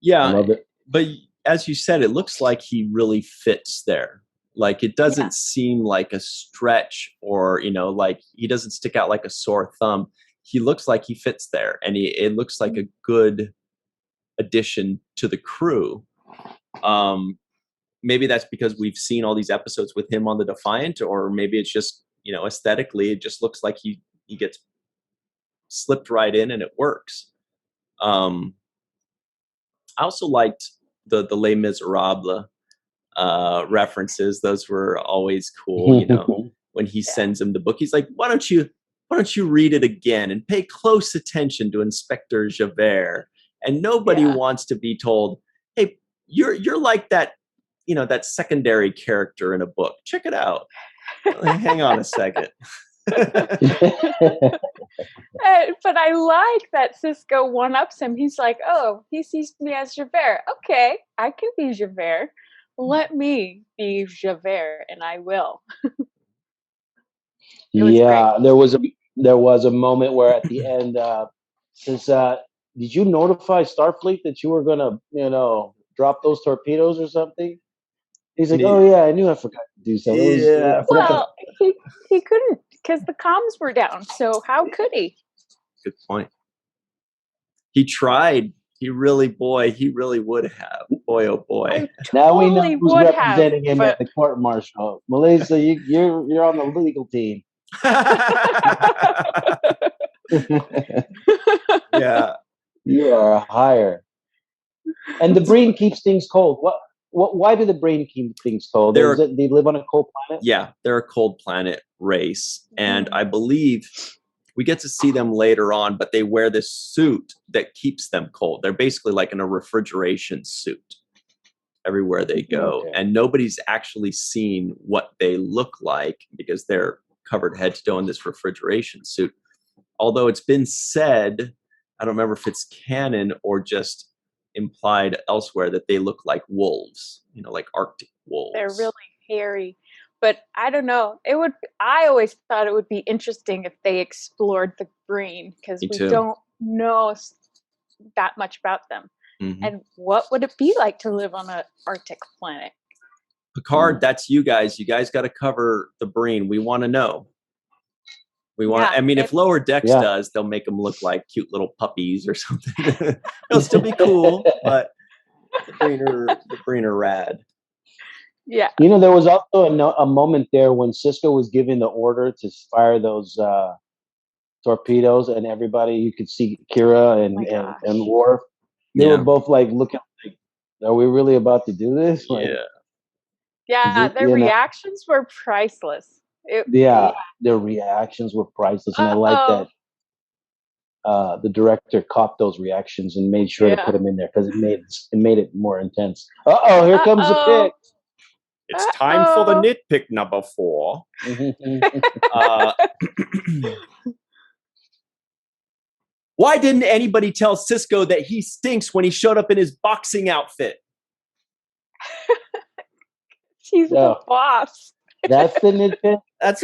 Yeah, I love it. But as you said, it looks like he really fits there. Like, it doesn't seem like a stretch, or like he doesn't stick out like a sore thumb. He looks like he fits there, and it looks like a good addition to the crew. Maybe that's because we've seen all these episodes with him on the Defiant, or maybe it's just aesthetically it just looks like he gets slipped right in and it works. I also liked the Les Miserables references. Those were always cool. When he sends him the book, he's like, why don't you read it again and pay close attention to Inspector Javert? And nobody wants to be told, hey, you're like that, that secondary character in a book. Check it out. Hang on a second. But I like that Sisko one-ups him. He's like, oh, he sees me as Javert. Okay, I can be Javert. Let me be Javert, and I will. Yeah, there was a moment where at the end, says, did you notify Starfleet that you were gonna, drop those torpedoes or something? He's like, oh yeah, I knew I forgot to do so. Well, he couldn't, because the comms were down. So how could he? Good point. He tried. He really would have. Boy, oh boy. Now we know who's representing him at the court martial. Melissa, you're on the legal team. Yeah. You are a hire. And the brain keeps things cold. Why do the brain keep things cold? They live on a cold planet? Yeah, they're a cold planet race. And I believe we get to see them later on, but they wear this suit that keeps them cold. They're basically like in a refrigeration suit everywhere they go. Okay. And nobody's actually seen what they look like because they're covered head to toe in this refrigeration suit. Although it's been said, I don't remember if it's canon or just implied elsewhere, that they look like wolves, like Arctic wolves. They're really hairy. But I don't know. I always thought it would be interesting if they explored the brain, because we don't know that much about them. Mm-hmm. And what would it be like to live on an Arctic planet? Picard, that's you guys. You guys got to cover the brain. We want to know. If Lower Decks does, they'll make them look like cute little puppies or something. It'll still be cool, but the brain are rad. Yeah. There was also a moment there when Sisko was giving the order to fire those torpedoes, and everybody, you could see Kira and Worf. They were both like looking like, are we really about to do this? Like, their reactions were priceless. Their reactions were priceless, and I like that the director caught those reactions and made sure to put them in there, because it made it more intense. Here comes the pick. It's time for the nitpick number 4. Why didn't anybody tell Sisko that he stinks when he showed up in his boxing outfit? He's the boss. That's the nitpick. That's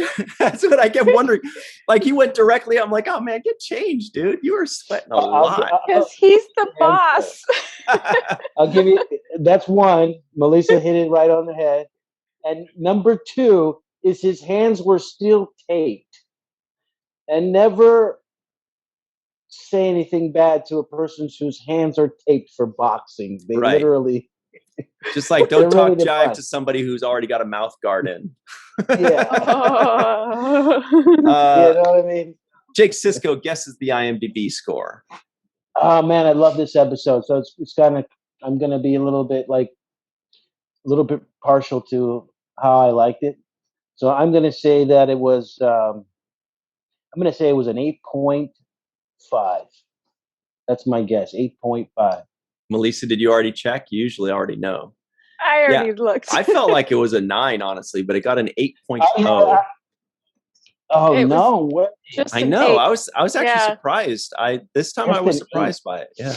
what I kept wondering. Like, he went directly. I'm like, oh man, get changed, dude. You were sweating a lot. Because he's the boss. I'll give you. That's one. Melissa hit it right on the head. And number 2 is his hands were still taped. And never say anything bad to a person whose hands are taped for boxing. They literally Just like, don't talk really jive to somebody who's already got a mouth guard in. Yeah. You know what I mean? Jake Sisko guesses the IMDb score. Oh man, I love this episode. So it's kind of, I'm gonna be a little bit partial to how I liked it. So I'm gonna say that it was an 8.5. That's my guess, 8.5. Melissa, did you already check? You usually already know. I already looked. I felt like it was a 9, honestly, but it got an 8.0. Oh It no! What? I know. I was actually surprised. This time I was surprised by it. Yeah.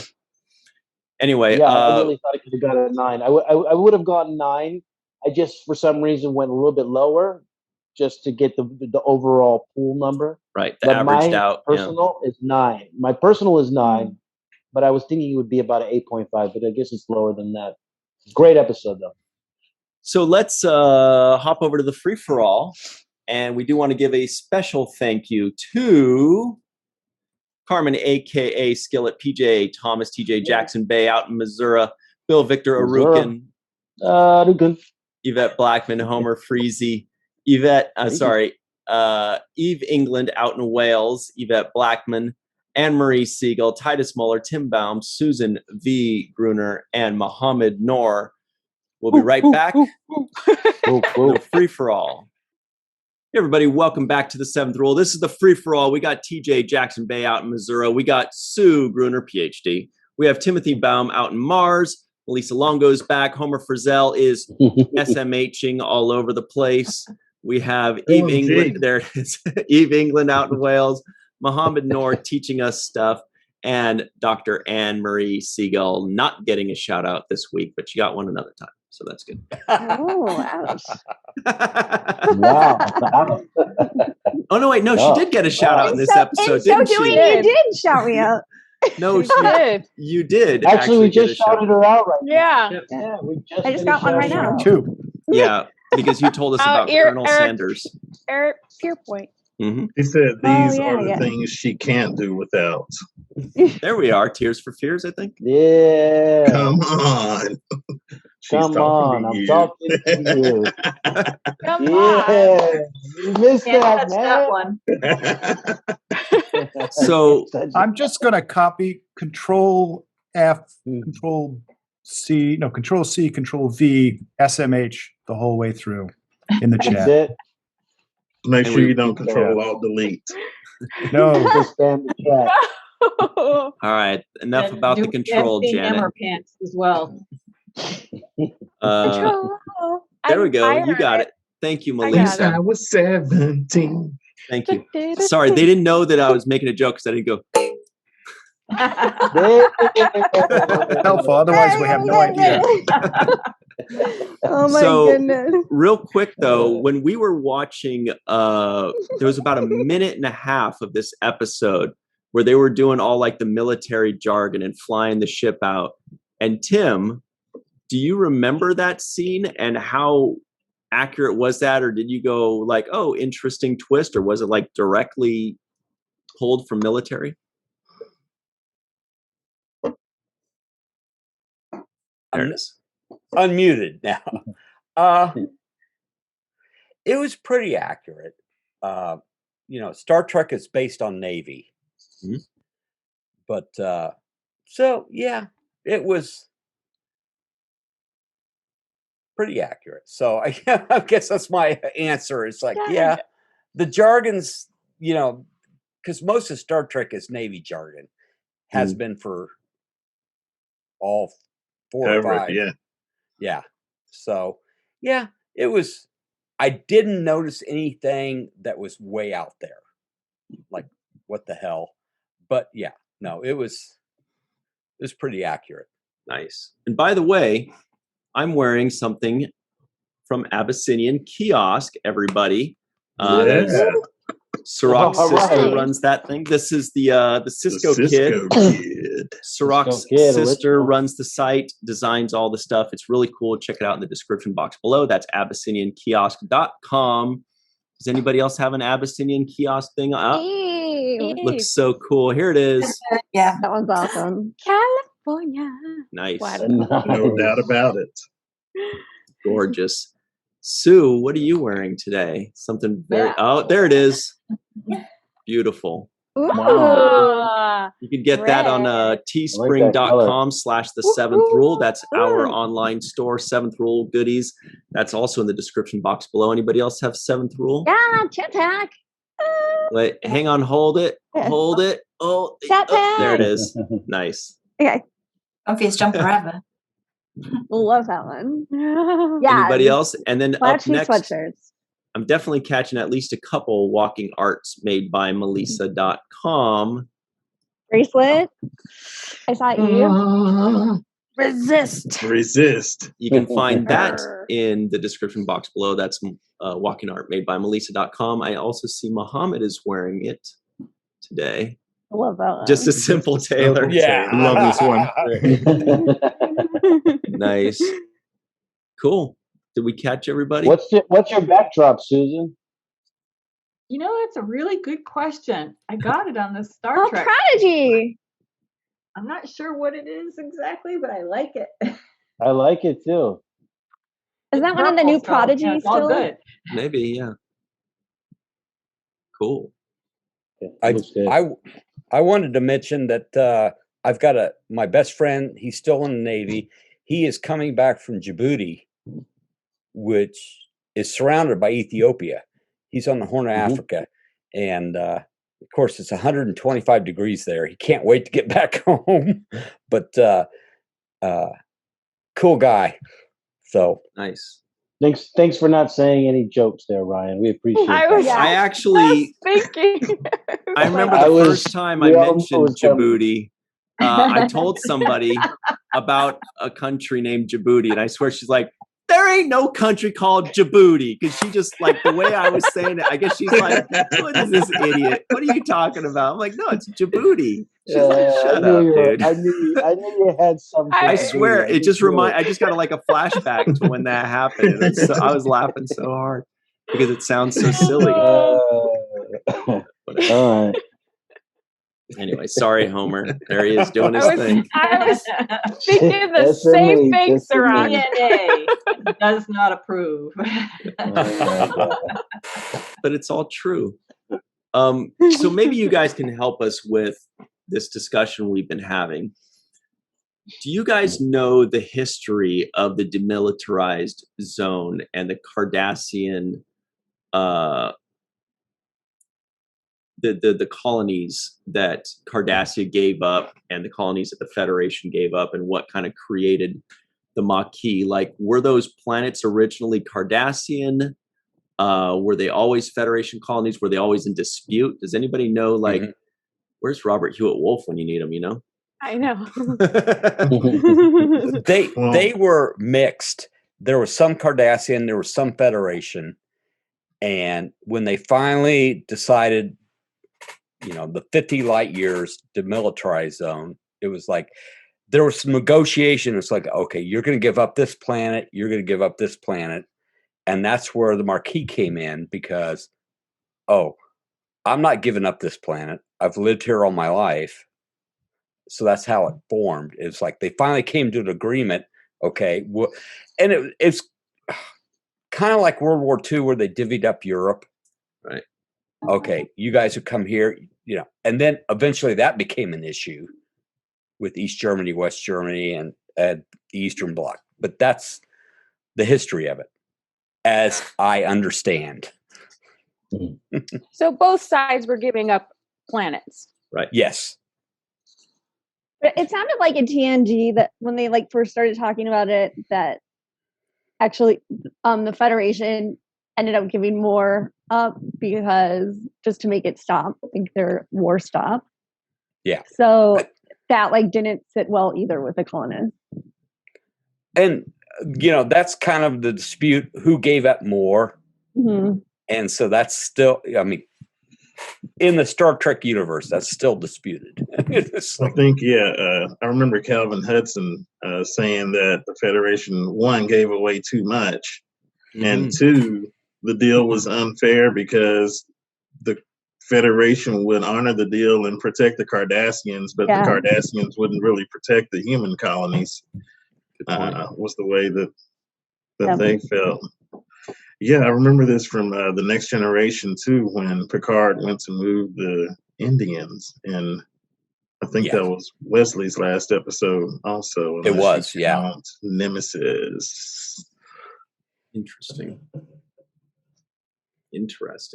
Anyway, I really thought it could have got a 9. I would have gotten 9. I just for some reason went a little bit lower, just to get the overall pool number. Right. The averaged out. Personal is 9. My personal is 9, but I was thinking it would be about an 8.5. But I guess it's lower than that. Great episode though. So let's hop over to the free for all. And we do want to give a special thank you to Carmen, a.k.a. Skillet, PJ, Tomas, TJ, Jackson-Bey out in Missouri, Bill Victor, Arucan, Yvette Blackmon, Homer, Freezy, Eve England out in Wales, Yvette Blackmon, and Marie Segal, Titus Mohler, Tim Baum, Susan V. Gruner, and Mohamed Noor. We'll be right back. Free for all. Hey everybody, welcome back to the 7th Rule. This is the free-for-all. We got TJ Jackson-Bey out in Missouri. We got Sue Gruner, PhD. We have Timothy Baum out in Mars. Melissa Longo's back. Homer Frizzell is SMHing all over the place. We have Eve England. There it is. Eve England out in Wales. Mohamed Noor teaching us stuff. And Dr. Anne-Marie Segal not getting a shout-out this week, but she got one another time. So that's good. Oh, ouch. Wow. Oh, no, wait. No, she did get a shout out in this episode, didn't she? You did shout me out. No, you did. Actually, we just shouted her out right now. Yeah. I just got one right now. Two. Yeah, because you told us about Colonel Sanders. Eric Pierpoint. Mm-hmm. He said these are the things she can't do without. There we are. Tears for Fears, I think. Yeah. Come on. Come on. I'm talking to you. Come on. You missed that, man. That one. So I'm just going to copy Control F, Control C, Control C, Control V, SMH the whole way through in the chat. That's it. Make sure you don't Control Alt Delete. No. Just spam the chat. All right. Enough about the control, Janet. Pants as well. There we go. You got it. Thank you, Melissa. I was 17. Thank you. Sorry, they didn't know that I was making a joke because I didn't go. Helpful. Otherwise, we have no idea. Oh my goodness. Real quick though, when we were watching, there was about a minute and a half of this episode where they were doing all like the military jargon and flying the ship out. And Tim, do you remember that scene and how accurate was that? Or did you go like, oh, interesting twist? Or was it like directly pulled from military? There it is. Unmuted now. It was pretty accurate. Star Trek is based on Navy. Mm-hmm. But so yeah, it was pretty accurate. So I guess that's my answer. It's like, yeah, the jargon's, because most of Star Trek is Navy jargon, has been for all 4 or 5. Yeah. So, yeah, it was. I didn't notice anything that was way out there. Like, what the hell? But yeah, no, it was pretty accurate. Nice. And by the way, I'm wearing something from Abyssinian Kiosk, everybody. Cirroc sister runs that thing. This is the Sisko kid. Cirroc's sister runs the site, designs all the stuff. It's really cool. Check it out in the description box below. That's AbyssinianKiosk.com. Does anybody else have an Abyssinian Kiosk thing up? Looks so cool. Here it is. Yeah, that one's awesome. California. Nice. No doubt about it. Gorgeous. Sue, what are you wearing today? Something very, oh, there it is. Beautiful. Ooh. Wow. You can get that on teespring.com/the7th rule. That's our online store, 7th rule goodies. That's also in the description box below. Anybody else have 7th rule? Yeah, chat pack. Wait, hang on, hold it. Hold it. Oh, Chat pack. there it is. Nice. Okay. Obvious jump forever. Love that one. Yeah. Anybody else? And then up Flashy next, sweatshirts. I'm definitely catching at least a couple walking arts made by Melissa.com. Bracelet. I saw you. Resist. You can find that in the description box below. That's walking art made by Melissa.com. I also see Mohamed is wearing it today. I love that one. Just a simple tailor. Yeah. I love this one. Nice. Cool. Did we catch everybody? What's your backdrop, Susan? You know, that's a really good question. I got it on the Star Trek. Prodigy. I'm not sure what it is exactly, but I like it. I like it too. Is that one of the new Prodigy it's all still? good. Maybe, yeah. Cool. Yeah, I wanted to mention that I've got my best friend. He's still in the Navy. He is coming back from Djibouti, which is surrounded by Ethiopia. He's on the Horn of Africa, and of course it's 125 degrees there. He can't wait to get back home. But cool guy. So nice. Thanks for not saying any jokes there, Ryan. We appreciate it. I actually thinking. I remember the first time I mentioned Djibouti. I told somebody about a country named Djibouti, and I swear she's like, there ain't no country called Djibouti, because she just, like, the way I was saying it, I guess she's like, what is this idiot? What are you talking about? I'm like, no, it's Djibouti. She's like, shut up, dude. I knew you had something. I swear, I just got like a flashback to when that happened. And so, I was laughing so hard because it sounds so silly. All right. Anyway, sorry, Homer. There he is doing his thing. I was thinking the same thing, Cirroc. DNA does not approve. But it's all true. So maybe you guys can help us with this discussion we've been having. Do you guys know the history of the demilitarized zone and the Cardassian the colonies that Cardassia gave up and the colonies that the Federation gave up, and what kind of created the Maquis? Like, were those planets originally Cardassian? Were they always Federation colonies? Were they always in dispute? Does anybody know, like, where's Robert Hewitt Wolf when you need him, you know? I know. They were mixed. There was some Cardassian, there was some Federation. And when they finally decided, the 50 light years demilitarized zone, it was like there was some negotiation. It's like, okay, you're going to give up this planet, you're going to give up this planet. And that's where the Maquis came in, because, I'm not giving up this planet. I've lived here all my life. So that's how it formed. It's like they finally came to an agreement. Okay. And it's kind of like World War II, where they divvied up Europe. Right. Okay, you guys who come here, and then eventually that became an issue with East Germany, West Germany, and the Eastern Bloc. But that's the history of it, as I understand. So both sides were giving up planets. Right. Yes. But it sounded like in TNG that when they first started talking about it, that actually the Federation ended up giving more up because just to make it stop, I think their war stop. Yeah. So that didn't sit well either with the colonists. And that's kind of the dispute, who gave up more. Mm-hmm. And so that's still, in the Star Trek universe, that's still disputed. I think, I remember Calvin Hudson saying that the Federation, one, gave away too much, and two, the deal was unfair because the Federation would honor the deal and protect the Cardassians, but the Cardassians wouldn't really protect the human colonies. Was the way that they felt. Yeah, I remember this from the Next Generation too, when Picard went to move the Indians, and I think that was Wesley's last episode. Also, it was, Nemesis. Interesting.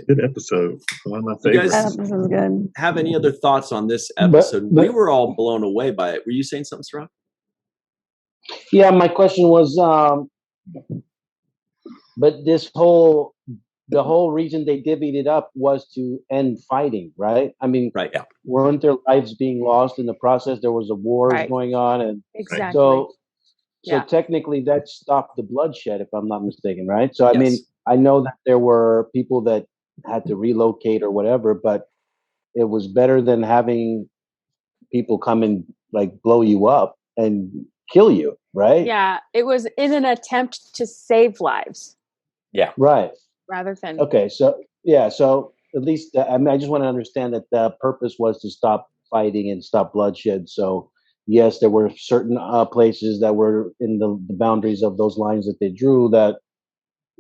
Good episode. One of my favorites. That episode was good. Have any other thoughts on this episode? We were all blown away by it. Were you saying something, Cirroc? Yeah, my question was, but the whole reason they divvied it up was to end fighting, right? I mean, weren't there lives being lost in the process? There was a war going on, and so technically that stopped the bloodshed, if I'm not mistaken, right? So I mean, I know that there were people that had to relocate or whatever, but it was better than having people come and like blow you up and kill you, right? Yeah, it was in an attempt to save lives. Yeah. Right. Rather than so at least I mean, I just want to understand that the purpose was to stop fighting and stop bloodshed. So yes, there were certain places that were in the boundaries of those lines that they drew that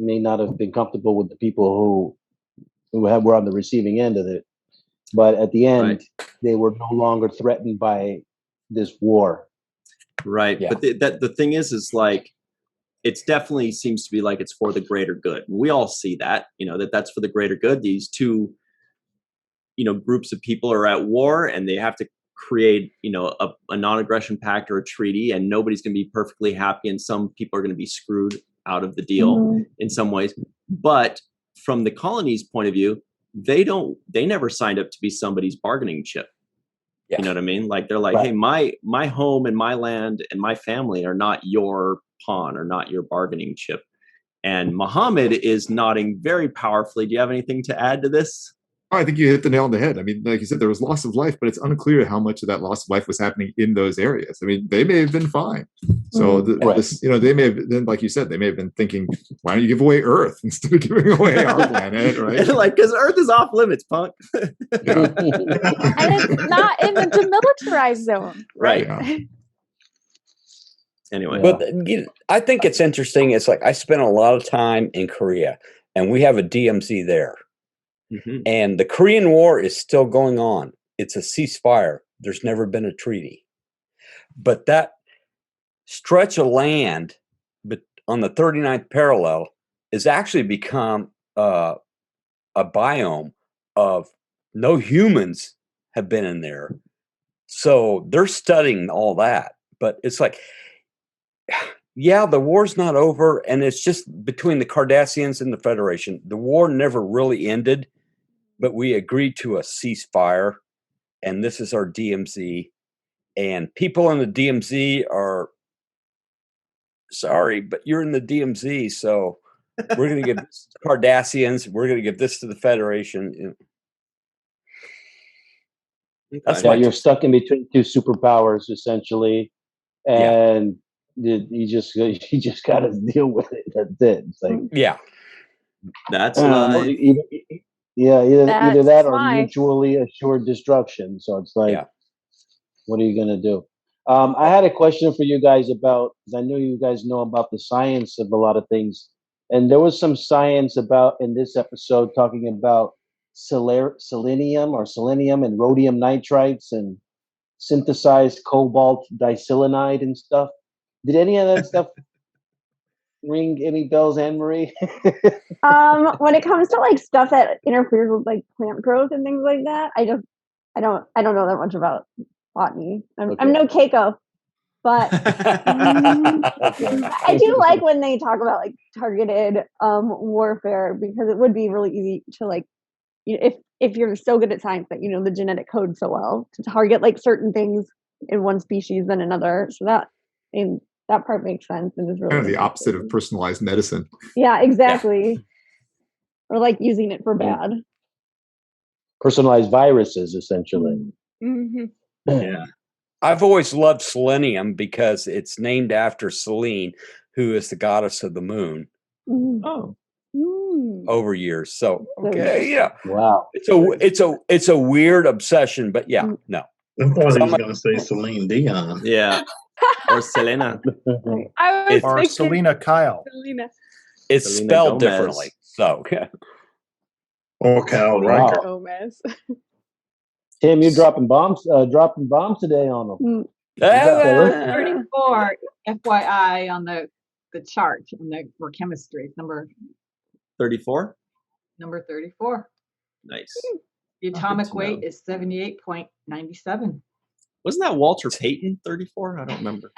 may not have been comfortable with the people who were on the receiving end of it. But at the end, they were no longer threatened by this war. Right. Yeah. But the thing is like, it's definitely seems to be like it's for the greater good. We all see that, that's for the greater good. These two, groups of people are at war and they have to create, a non-aggression pact or a treaty, and nobody's going to be perfectly happy. And some people are going to be screwed out of the deal in some ways. But from the colony's point of view, they never signed up to be somebody's bargaining chip. Yeah. You know what I mean? Like they're like, hey, my home and my land and my family are not your pawn or not your bargaining chip. And Mohamed is nodding very powerfully. Do you have anything to add to this? I think you hit the nail on the head. I mean, like you said, there was loss of life, but it's unclear how much of that loss of life was happening in those areas. I mean, they may have been fine. So, they may have been, like you said, they may have been thinking, why don't you give away Earth instead of giving away our planet, right? Like, because Earth is off limits, punk. And it's not in the demilitarized zone. Right. Yeah. Anyway. But I think it's interesting. It's like I spent a lot of time in Korea, and we have a DMZ there. Mm-hmm. And the Korean War is still going on. It's a ceasefire. There's never been a treaty. But that stretch of land on the 39th parallel has actually become a biome of no humans have been in there. So they're studying all that. But it's like, yeah, the war's not over. And it's just between the Cardassians and the Federation. The war never really ended. But we agreed to a ceasefire, and this is our DMZ. And people in the DMZ are sorry, but you're in the DMZ, so we're going to give this to Cardassians. We're going to give this to the Federation. That's why you're stuck in between two superpowers, essentially, and you just got to deal with it. That's it. It's like, that's either that or mutually assured destruction. So it's like, what are you going to do? I had a question for you guys about, because I know you guys know about the science of a lot of things. And there was some science about in this episode talking about selenium and rhodium nitrites and synthesized cobalt diselenide and stuff. Did any of that stuff ring any bells, Anne-Marie? When it comes to like stuff that interferes with like plant growth and things like that, I don't know that much about botany. I'm no Keiko, but I do like when they talk about like targeted warfare, because it would be really easy to like, if you're so good at science that you know the genetic code so well, to target like certain things in one species than another. So that part makes sense and is really kind of the opposite of personalized medicine. Yeah, exactly. Yeah. Or like using it for bad. Personalized viruses, essentially. Mm-hmm. Yeah. I've always loved selenium because it's named after Selene, who is the goddess of the moon. Oh. over years. So okay, yeah. Wow. It's a weird obsession, but yeah, no. I thought he was going to say Celine Dion. Yeah. Or Selena. I was Or thinking Selena Kyle. Selena. It's Selena spelled Gomez. differently. So Or Kyle Riker. Gomez. Tim, you're dropping bombs today on them. 34, FYI, on the chart for chemistry. Number 34? Number 34. Nice. The atomic to weight know. is 78.97. Wasn't that Walter Payton 34? I don't remember.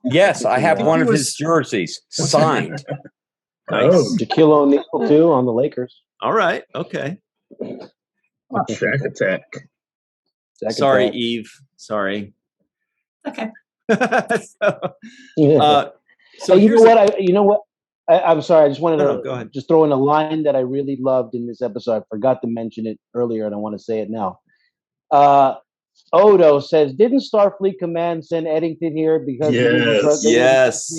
yes, I have one of his jerseys signed. Nice. Shaquille O'Neal too on the Lakers. All right. Okay. Shack Attack. Sorry, Eve. Sorry. Okay. So you know what? I'm sorry. I just wanted to go ahead. just throw in a line that I really loved in this episode. I forgot to mention it earlier, and I want to say it now. Odo says, "Didn't Starfleet Command send Eddington here because yes.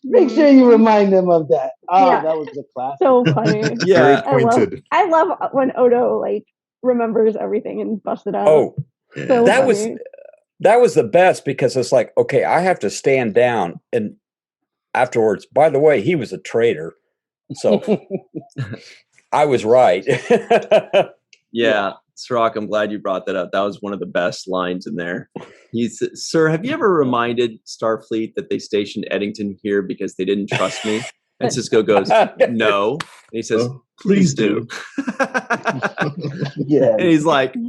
Make sure you remind them of that." Yeah. That was a classic. So funny. Yeah. Very pointed. I love when Odo like remembers everything and busts it out. Oh, so that funny. was the best because it's like, okay, I have to stand down and afterwards, by the way, he was a traitor. So I was right. Yeah. Cirroc, I'm glad you brought that up. That was one of the best lines in there. Sir, have you ever reminded Starfleet that they stationed Eddington here because they didn't trust me? And Sisko goes, no. And he says, please do. Yeah. And he's like, and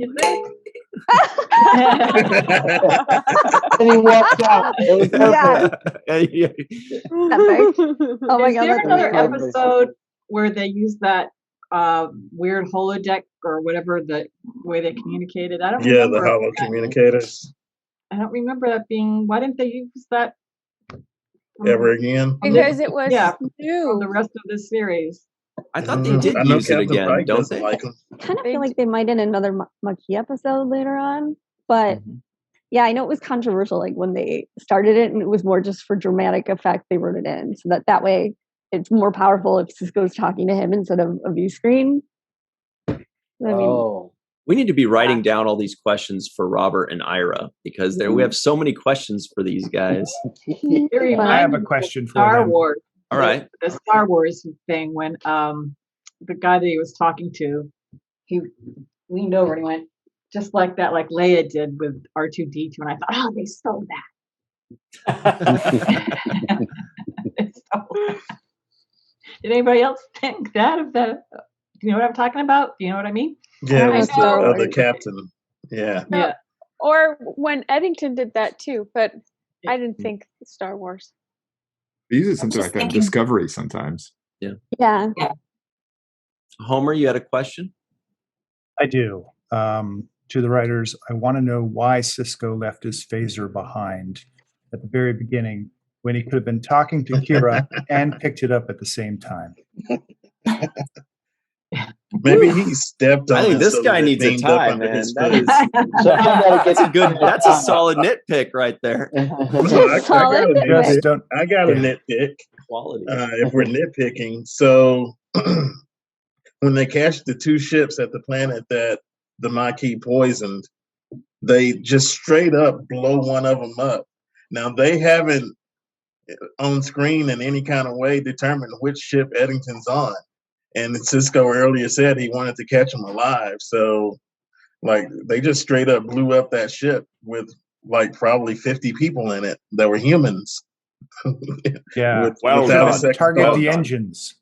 he walks out. It was perfect. Epic. Oh my Is god, there that's another amazing. episode where they use that weird holodeck or whatever the way they communicated? I don't Yeah, remember. the holo communicators. I don't remember that being. Why didn't they use that Ever again? Because it was from new. the rest of the series? I thought they did I know use it Captain again, Pike don't doesn't they? like them. I kind of feel like they might in another Maquis episode later on, but yeah, I know it was controversial. Like when they started it, and it was more just for dramatic effect. They wrote it in so that way it's more powerful if Sisko's talking to him instead of a view screen. I mean, we need to be writing down all these questions for Robert and Ira because we have so many questions for these guys. I have a question for Star them. Wars. All right. The Star Wars thing when the guy that he was talking to, he leaned over and he went just like that, like Leia did with R2-D2, and I thought, oh, they stole that. They stole that. Did anybody else think that? You know what I'm talking about? Do you know what I mean? Yeah, it was know. the captain. Yeah. Yeah. Or when Eddington did that too, but I didn't think Star Wars. They use it something like that in Discovery sometimes. Yeah. Yeah. Homer, you had a question? I do. To the writers, I want to know why Sisko left his phaser behind at the very beginning when he could have been talking to Kira and picked it up at the same time. Maybe he stepped on I think it this so guy that it needs a beamed up tie, under man. his That foot. is that's a good. That's a solid nitpick right there. I got a nitpick. Quality. If we're nitpicking, so when they catch the two ships at the planet that the Maquis poisoned, they just straight up blow one of them up. Now they haven't on screen in any kind of way determined which ship Eddington's on. And Sisko earlier said he wanted to catch him alive. So, like, they just straight up blew up that ship with, like, probably 50 people in it that were humans. Yeah. Without a second target thought. the engines.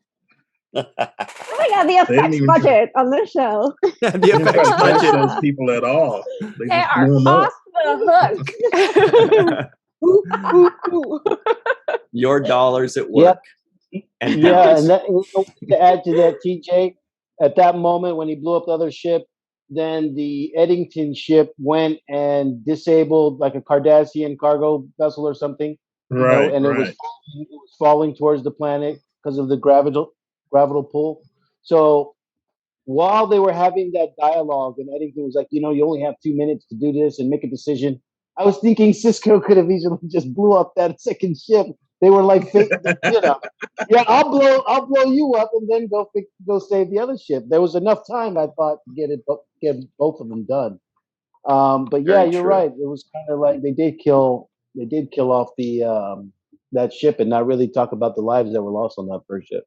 Oh my god, the effects budget on this show. The effects budget. Those people at all. They just are blew them up. off the hook. Your dollars at work. And that, to add to that, TJ, at that moment when he blew up the other ship, then the Eddington ship went and disabled like a Cardassian cargo vessel or something. Right, and it was falling towards the planet because of the gravital pull. So while they were having that dialogue and Eddington was like, you only have 2 minutes to do this and make a decision, I was thinking Sisko could have easily just blew up that second ship They were like, yeah, I'll blow you up and then go save the other ship. There was enough time, I thought, to get both of them done. But yeah, you're right. It was kind of like they did kill off the that ship and not really talk about the lives that were lost on that first ship.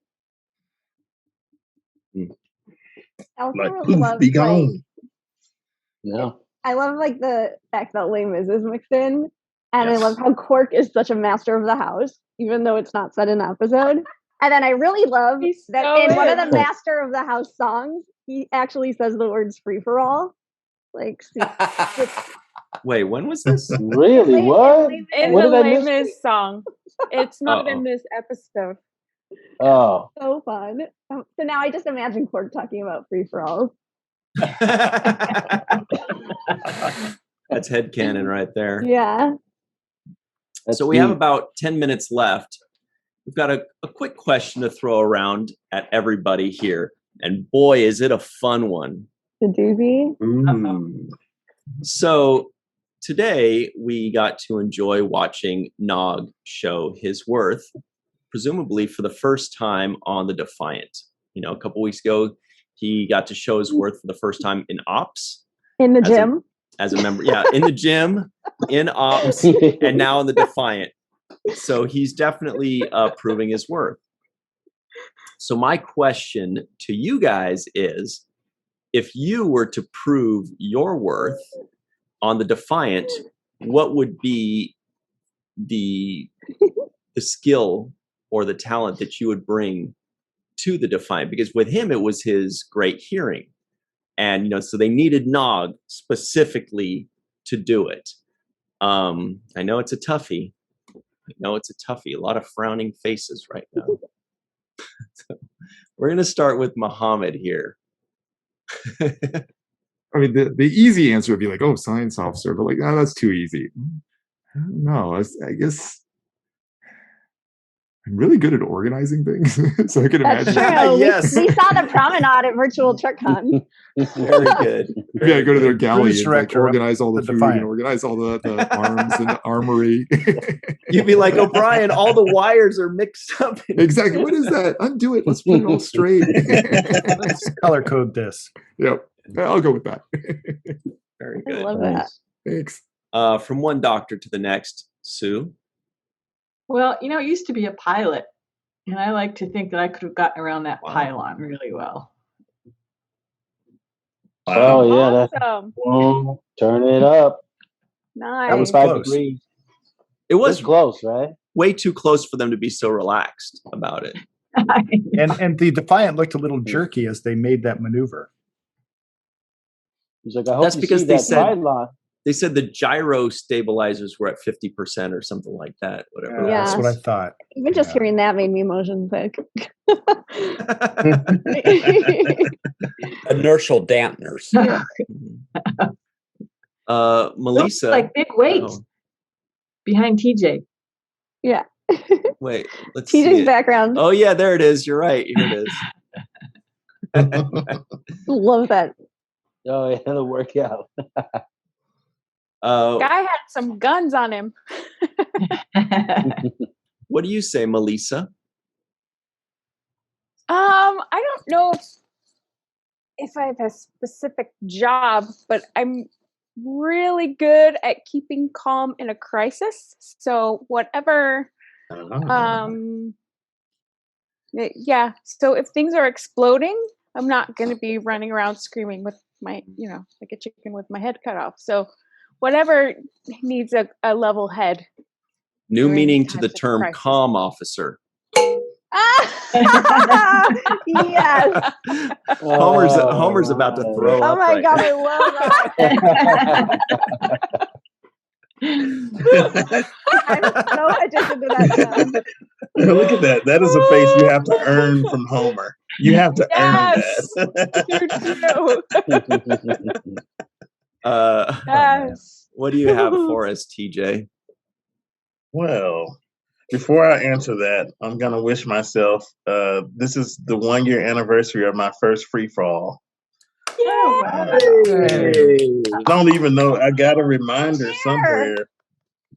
I also Like, really love, be gone. Yeah. I love like the fact that Les Mis is mixed in, and I Yes. love how Quark is such a master of the house, even though it's not said in the episode. And then I really love that in one of the Master of the House songs, he actually says the words "free for all." Like, wait, when was this? Really? What? In What the did I Les miss? Mis song. It's not in this episode. Oh, so fun. So now I just imagine Quark talking about free for all. That's headcanon right there. Yeah. So we have about 10 minutes left. We've got a quick question to throw around at everybody here. And boy, is it a fun one. The doozy. So today we got to enjoy watching Nog show his worth, presumably for the first time on the Defiant. You know, a couple weeks ago, he got to show his worth for the first time in Ops. In the gym. As a member, yeah, in the gym, in Ops, and now in the Defiant. So he's definitely proving his worth. So my question to you guys is, if you were to prove your worth on the Defiant, what would be the skill or the talent that you would bring to the Defiant? Because with him, it was his great hearing. And, you know, so they needed Nog specifically to do it. I know it's a toughie. A lot of frowning faces right now. So we're going to start with Mohamed here. I mean, the easy answer would be like, oh, science officer, but like, no, that's too easy. No, I guess I'm really good at organizing things, so I can imagine. True. Yes. We saw the promenade at Virtual TrickCon. Very good. Yeah, go to their galley and like, director of organize all the the food Defiant. and organize all the arms and the armory. You'd be like, O'Brien, all the wires are mixed up. Exactly. What is that? Undo it. Let's put it all straight. Let's color code this. Yep. I'll go with that. Very I good. love that. Thanks. From one doctor to the next, Sue. Well, you know, it used to be a pilot, and I like to think that I could have gotten around that pylon really well. Oh yeah, Awesome. turn it up. Nice. That was 5 close. degrees. It was close, right? way too close for them to be so relaxed about it. And the Defiant looked a little jerky as they made that maneuver. He's like, I hope That's you because see they that said- pylon. They said the gyro stabilizers were at 50% or something like that. Whatever. Yeah. That's what I thought. Even just Yeah. hearing that made me motion sick. Inertial dampeners. Melissa. Like big weights behind TJ. Yeah. Wait, let's see TJ's it. background. Oh yeah, there it is. You're right. Here it is. Love that. Oh yeah, the workout. Guy had some guns on him. What do you say, Melissa? I don't know if I have a specific job, but I'm really good at keeping calm in a crisis. So whatever, yeah. So if things are exploding, I'm not going to be running around screaming with my, like a chicken with my head cut off. So whatever needs a level head. New during meaning to times the of term crisis. calm officer. Yes. Homer's about to throw Oh up my right God, now. I love that. I'm so addicted to that sound. Look at that. That is a face you have to earn from Homer. You have to Yes. earn that. Yes. What do you have for us, TJ? Well, before I answer that, I'm going to wish myself, this is the 1-year anniversary of my first free fall. I don't even know. I got a reminder somewhere.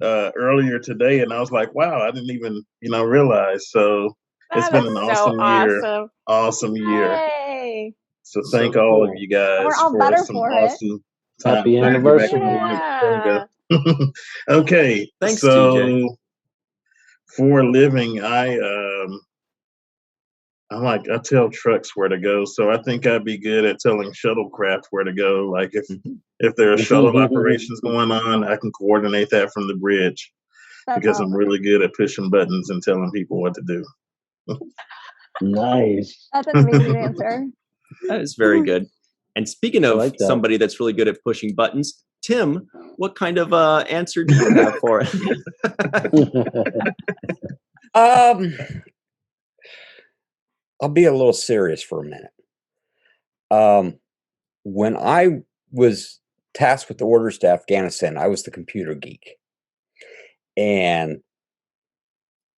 earlier today, and I was like, wow, I didn't even realize. So it's been an awesome year. Awesome year. Hey. So thank all of you guys We're all for better some for awesome time. Happy anniversary. Okay. Thanks, so TJ. for a living, I tell trucks where to go. So I think I'd be good at telling shuttlecraft where to go. Like if there are shuttle operations going on, I can coordinate that from the bridge because I'm really good at pushing buttons and telling people what to do. Nice. That's an amazing answer. That is very good. And speaking of somebody that's really good at pushing buttons, Tim, what kind of answer do you have for it? I'll be a little serious for a minute. When I was tasked with the orders to Afghanistan, I was the computer geek. And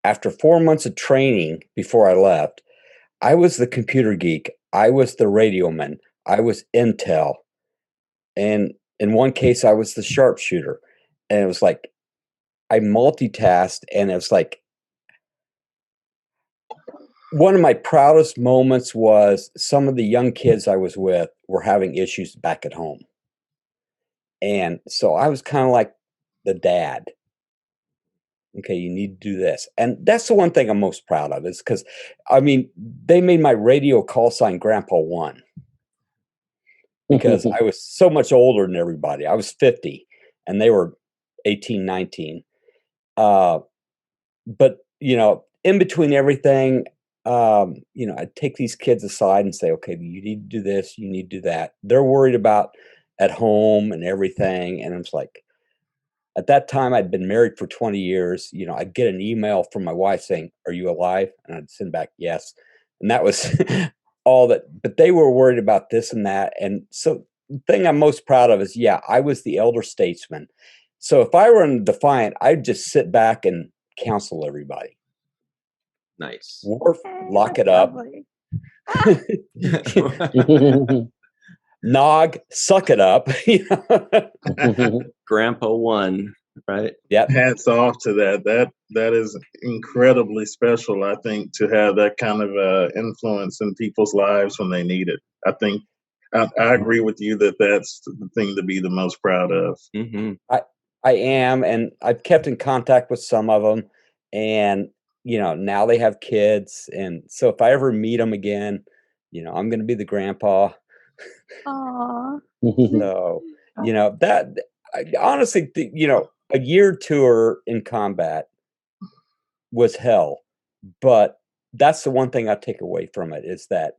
after 4 months of training before I left, I was the computer geek. I was the radio man. I was intel. And in one case, I was the sharpshooter. And it was like, I multitasked, and it was like, one of my proudest moments was some of the young kids I was with were having issues back at home. And so I was kind of like the dad. Okay, you need to do this. And that's the one thing I'm most proud of, is because, I mean, they made my radio call sign Grandpa One because I was so much older than everybody. I was 50 and they were 18, 19. But, in between everything, I'd take these kids aside and say, okay, you need to do this, you need to do that. They're worried about at home and everything. And it's like, at that time, I'd been married for 20 years. I'd get an email from my wife saying, "Are you alive?" And I'd send back, "Yes." And that was all that. But they were worried about this and that. And so the thing I'm most proud of is, I was the elder statesman. So if I were in Defiant, I'd just sit back and counsel everybody. Nice. Worf, lock it up. Nog, suck it up. Grandpa One, right? Yep. Hats off to that. That is incredibly special, I think, to have that kind of influence in people's lives when they need it. I think I agree with you that that's the thing to be the most proud of. Mm-hmm. I am, and I've kept in contact with some of them, and now they have kids, and so if I ever meet them again, I'm going to be the grandpa. Aww. So, that honestly, a year tour in combat was hell, but that's the one thing I take away from it is that,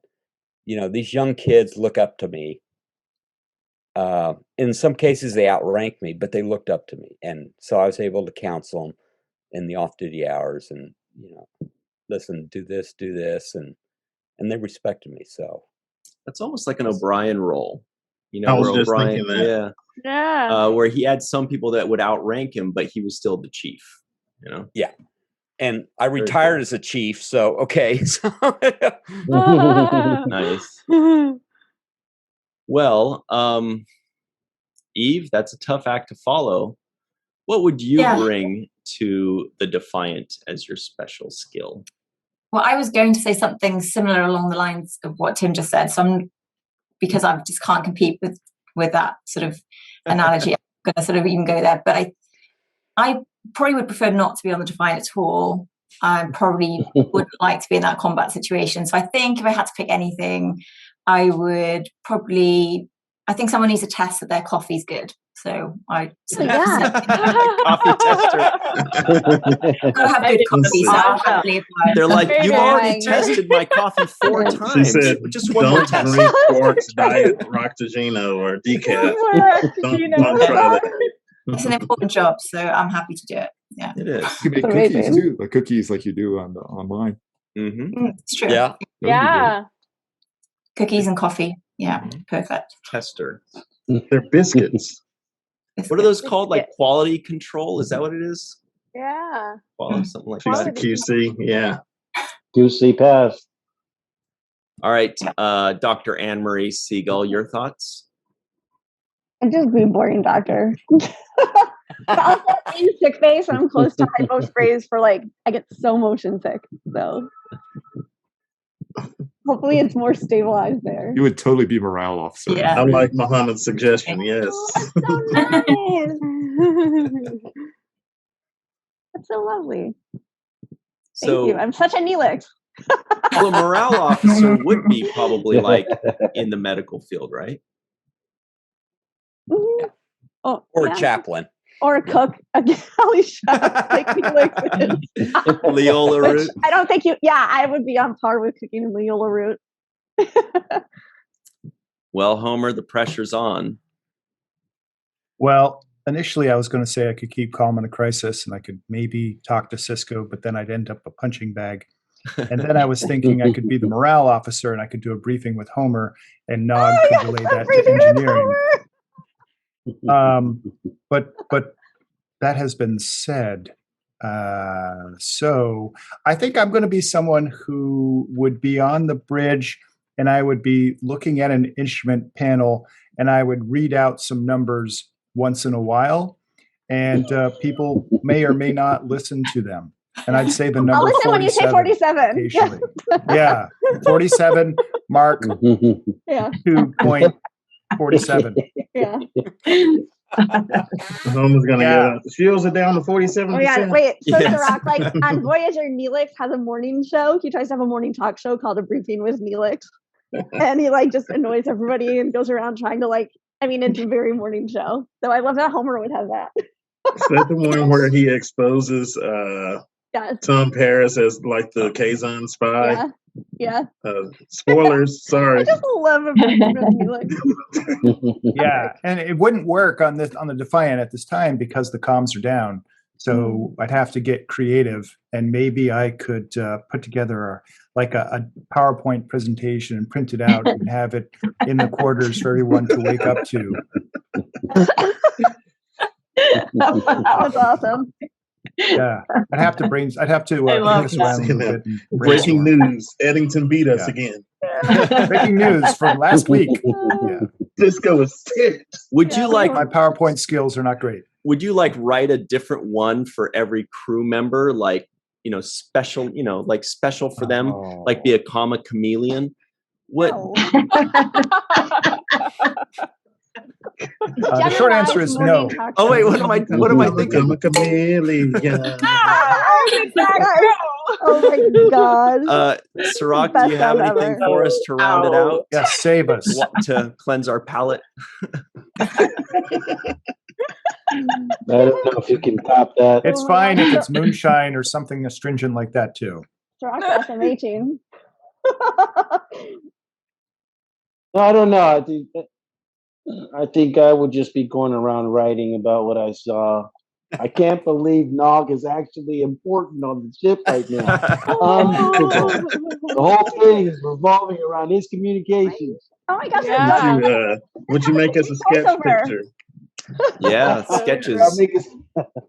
these young kids look up to me. In some cases they outrank me, but they looked up to me. And so I was able to counsel them in the off-duty hours and, listen, do this, and they respected me. So that's almost like an O'Brien role. I was where just O'Brien, thinking that. Yeah. Where he had some people that would outrank him, but he was still the chief. Yeah. And I retired as a chief, so okay. Nice. Well, Eve, that's a tough act to follow. What would you bring to the Defiant as your special skill? Well, I was going to say something similar along the lines of what Tim just said. So because I just can't compete with that sort of analogy, I'm going to sort of even go there. But I probably would prefer not to be on the Defiant at all. I probably wouldn't like to be in that combat situation. So I think if I had to pick anything, I would probably, I think someone needs to test that their coffee's good. So I sort of coffee tester. Gotta have good coffee. So I'll happily apply. They're like, you've already tested my coffee 4 times. She said, just one more test. Drink Quark's Diet Roctagino or decaf. don't try that. It's an important job, so I'm happy to do it. Yeah, it is. You can make cookies too, like cookies like you do online. Mm-hmm. It's true. Yeah. Yeah. Cookies and coffee. Yeah, perfect. Tester. They're biscuits. What are those called? Like quality control? Is that what it is? Yeah. Quality, something like She's that. the QC. Yeah. QC pass. All right, Dr. Anne-Marie Segal, your thoughts? I'd just be a boring doctor. But also in sick bay, so I'm close to hypo sprays for like I get so motion sick. So hopefully it's more stabilized there. You would totally be morale officer. Yeah. I like Mohammed's suggestion. Yes. Oh, that's so nice. That's so lovely. Thank you. I'm such a Neelix. Well, a morale officer would be probably like in the medical field, right? Mm-hmm. Oh, Or a chaplain. Or a cook, a galley chef, like Neelix is. Leola root. I don't think I would be on par with cooking in Leola root. Well, Homer, the pressure's on. Well, initially I was going to say I could keep calm in a crisis and I could maybe talk to Sisko, but then I'd end up a punching bag. And then I was thinking I could be the morale officer and I could do a briefing with Homer and Nog could relay that to engineering. But that has been said. So I think I'm going to be someone who would be on the bridge and I would be looking at an instrument panel and I would read out some numbers once in a while, and people may or may not listen to them. And I'd say the number I'll listen when you say 47. Yeah, 47, Mark, yeah. 2.47. Yeah. Homer's gonna get out. The shields are down to 47%. Oh yeah, wait. So Cirroc, like on Voyager, Neelix has a morning show. He tries to have a morning talk show called A Briefing with Neelix. And he like just annoys everybody and goes around trying to like, I mean, it's a very morning show. So I love that Homer would have that. Is that the one where he exposes Tom Paris as like the Kazon spy? Yeah. Spoilers, sorry. I just love A Briefing with Neelix. Yeah, and it wouldn't work on the Defiant at this time because the comms are down. So I'd have to get creative, and maybe I could put together a PowerPoint presentation and print it out and have it in the quarters for everyone to wake up to. That's awesome. Yeah, I'd have to bring this around a little bit. Breaking news: Eddington beat us again. Breaking news from last week. Yeah. Sisko is sick. Would you like my PowerPoint skills are not great? Would you like write a different one for every crew member, like special, like special for them, like be a comma chameleon? What? The short answer is no. Oh wait, what am I thinking? I'm a chameleon. Oh my god. Cirroc, do you have anything for us to round it out? Yes, save us. To cleanse our palate. I don't know if you can top that. It's fine if it's moonshine or something astringent like that too. Cirroc SM18. No, I don't know. I think I would just be going around writing about what I saw. I can't believe Nog is actually important on the ship right now. The whole thing is revolving around his communications. Oh my gosh! Yeah. Would you make us a sketch picture? Yeah, sketches. I'll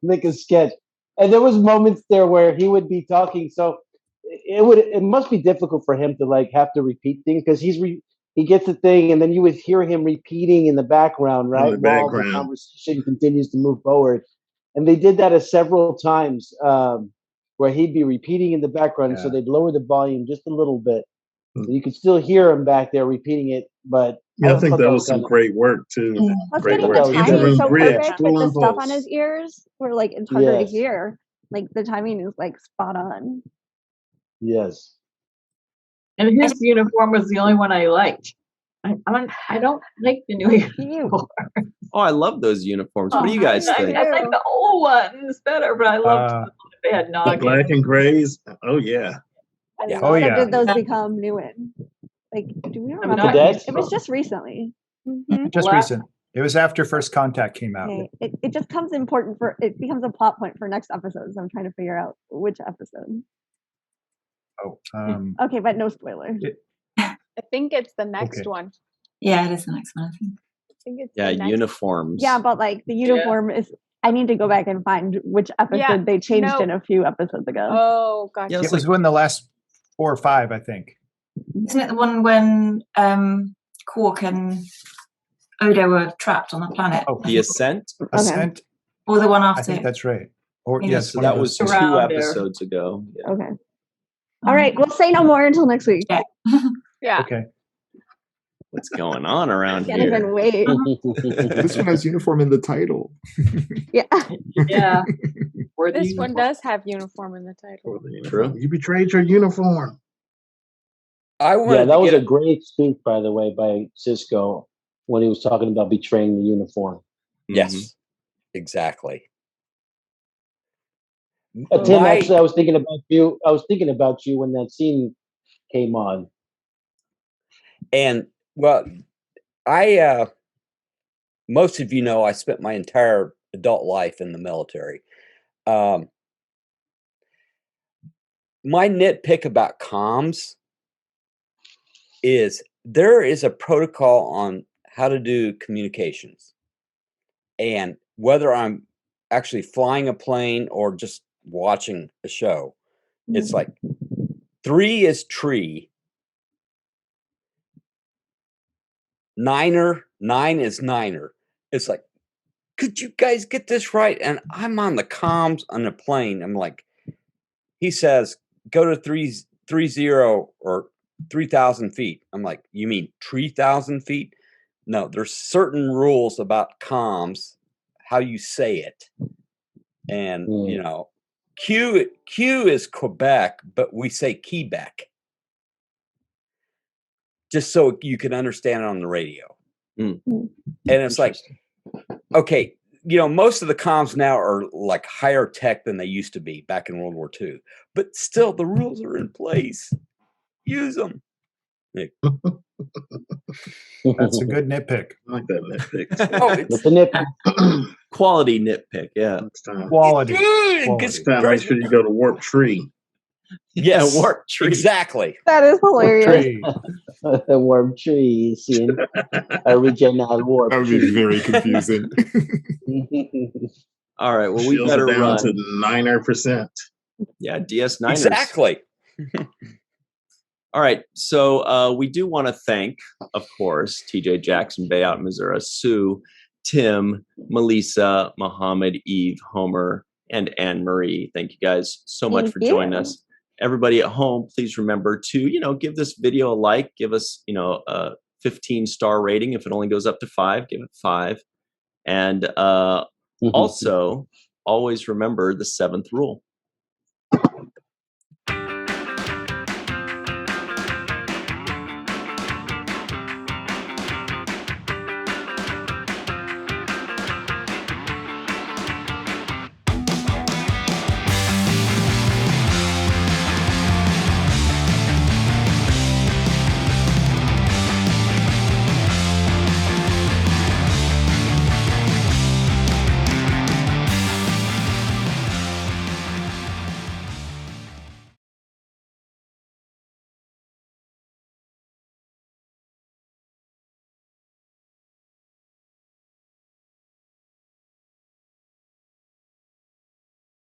make a sketch. And there was moments there where he would be talking, so it must be difficult for him to like have to repeat things because he gets the thing, and then you would hear him repeating in the background, right? While the conversation continues to move forward. And they did that several times where he'd be repeating in the background, so they'd lower the volume just a little bit. So you could still hear him back there repeating it, but I think that was some great work too. Great work. The timing is so perfect with the stuff on his ears, where like it's harder to hear. Like the timing is like spot on. Yes. And his uniform was the only one I liked. I don't like the new uniform. Oh, I love those uniforms. What do you guys think? I like the old ones better, but I loved they had the black and grays. Oh yeah. Did those become new in? Like, do we remember? It was just recently. Mm-hmm. Just recent. It was after First Contact came out. Okay. It just becomes important it becomes a plot point for next episode. So I'm trying to figure out which episode. Oh. Okay, but no spoiler. I think it's the next one. Yeah, it is the next one. I think it's uniforms. Yeah, but like the uniform is. I need to go back and find which episode they changed in a few episodes ago. Oh, gotcha. Yeah, it was in the last 4 or 5, I think. Isn't it the one when Quark and Odo were trapped on the planet? Oh, the Ascent? Ascent? Or the one I after? think that's right. Or Maybe. yes, So one of that was those 2 two. episodes ago. Yeah. Okay. All right. We'll say no more until next week. Yeah. Yeah. Okay. What's going on around Can't here? even wait. This one has uniform in the title. Yeah. Yeah. Or the This one uniform. does have uniform in the title. Or the uniform. You betrayed your uniform. I wanted Yeah, that to was get a great speech, by the way, by Sisko when he was talking about betraying the uniform. Yes, exactly. Tim, actually, I was thinking about you. I was thinking about you when that scene came on. And well, most of you know I spent my entire adult life in the military. My nitpick about comms is there is a protocol on how to do communications. And whether I'm actually flying a plane or just watching a show, it's like 3 is tree, 9 is niner. It's like, could you guys get this right? And I'm on the comms on the plane. I'm like, he says, go to 330 or 3,000 feet. I'm like, you mean 3,000 feet? No, there's certain rules about comms, how you say it. And, you know, Q is Quebec, but we say Quebec. Just so you can understand it on the radio. And it's like, okay, you know, most of the comms now are like higher tech than they used to be back in World War II. But still, the rules are in place. Use them. That's a good nitpick. I like that nitpick. Oh, it's a nitpick. Quality nitpick, yeah. Quality. Quality. Make sure you go to Warp Tree. Yes, Warp Tree. Exactly. That is hilarious. The warp tree scene. Original warp That would tree. be very confusing. All right, well, we Shields better it down run. to 9%. Yeah, DS9ers. Exactly. All right, so we do want to thank, of course, TJ Jackson-Bey out in Missouri, Sue, Tim, Melissa, Mohamed, Eve, Homer, and Anne-Marie. Thank you guys so much for joining us. Everybody at home, please remember to, you know, give this video a like, give us, you know, a 15-star rating. If it only goes up to 5, give it 5. And also, always remember the 7th rule.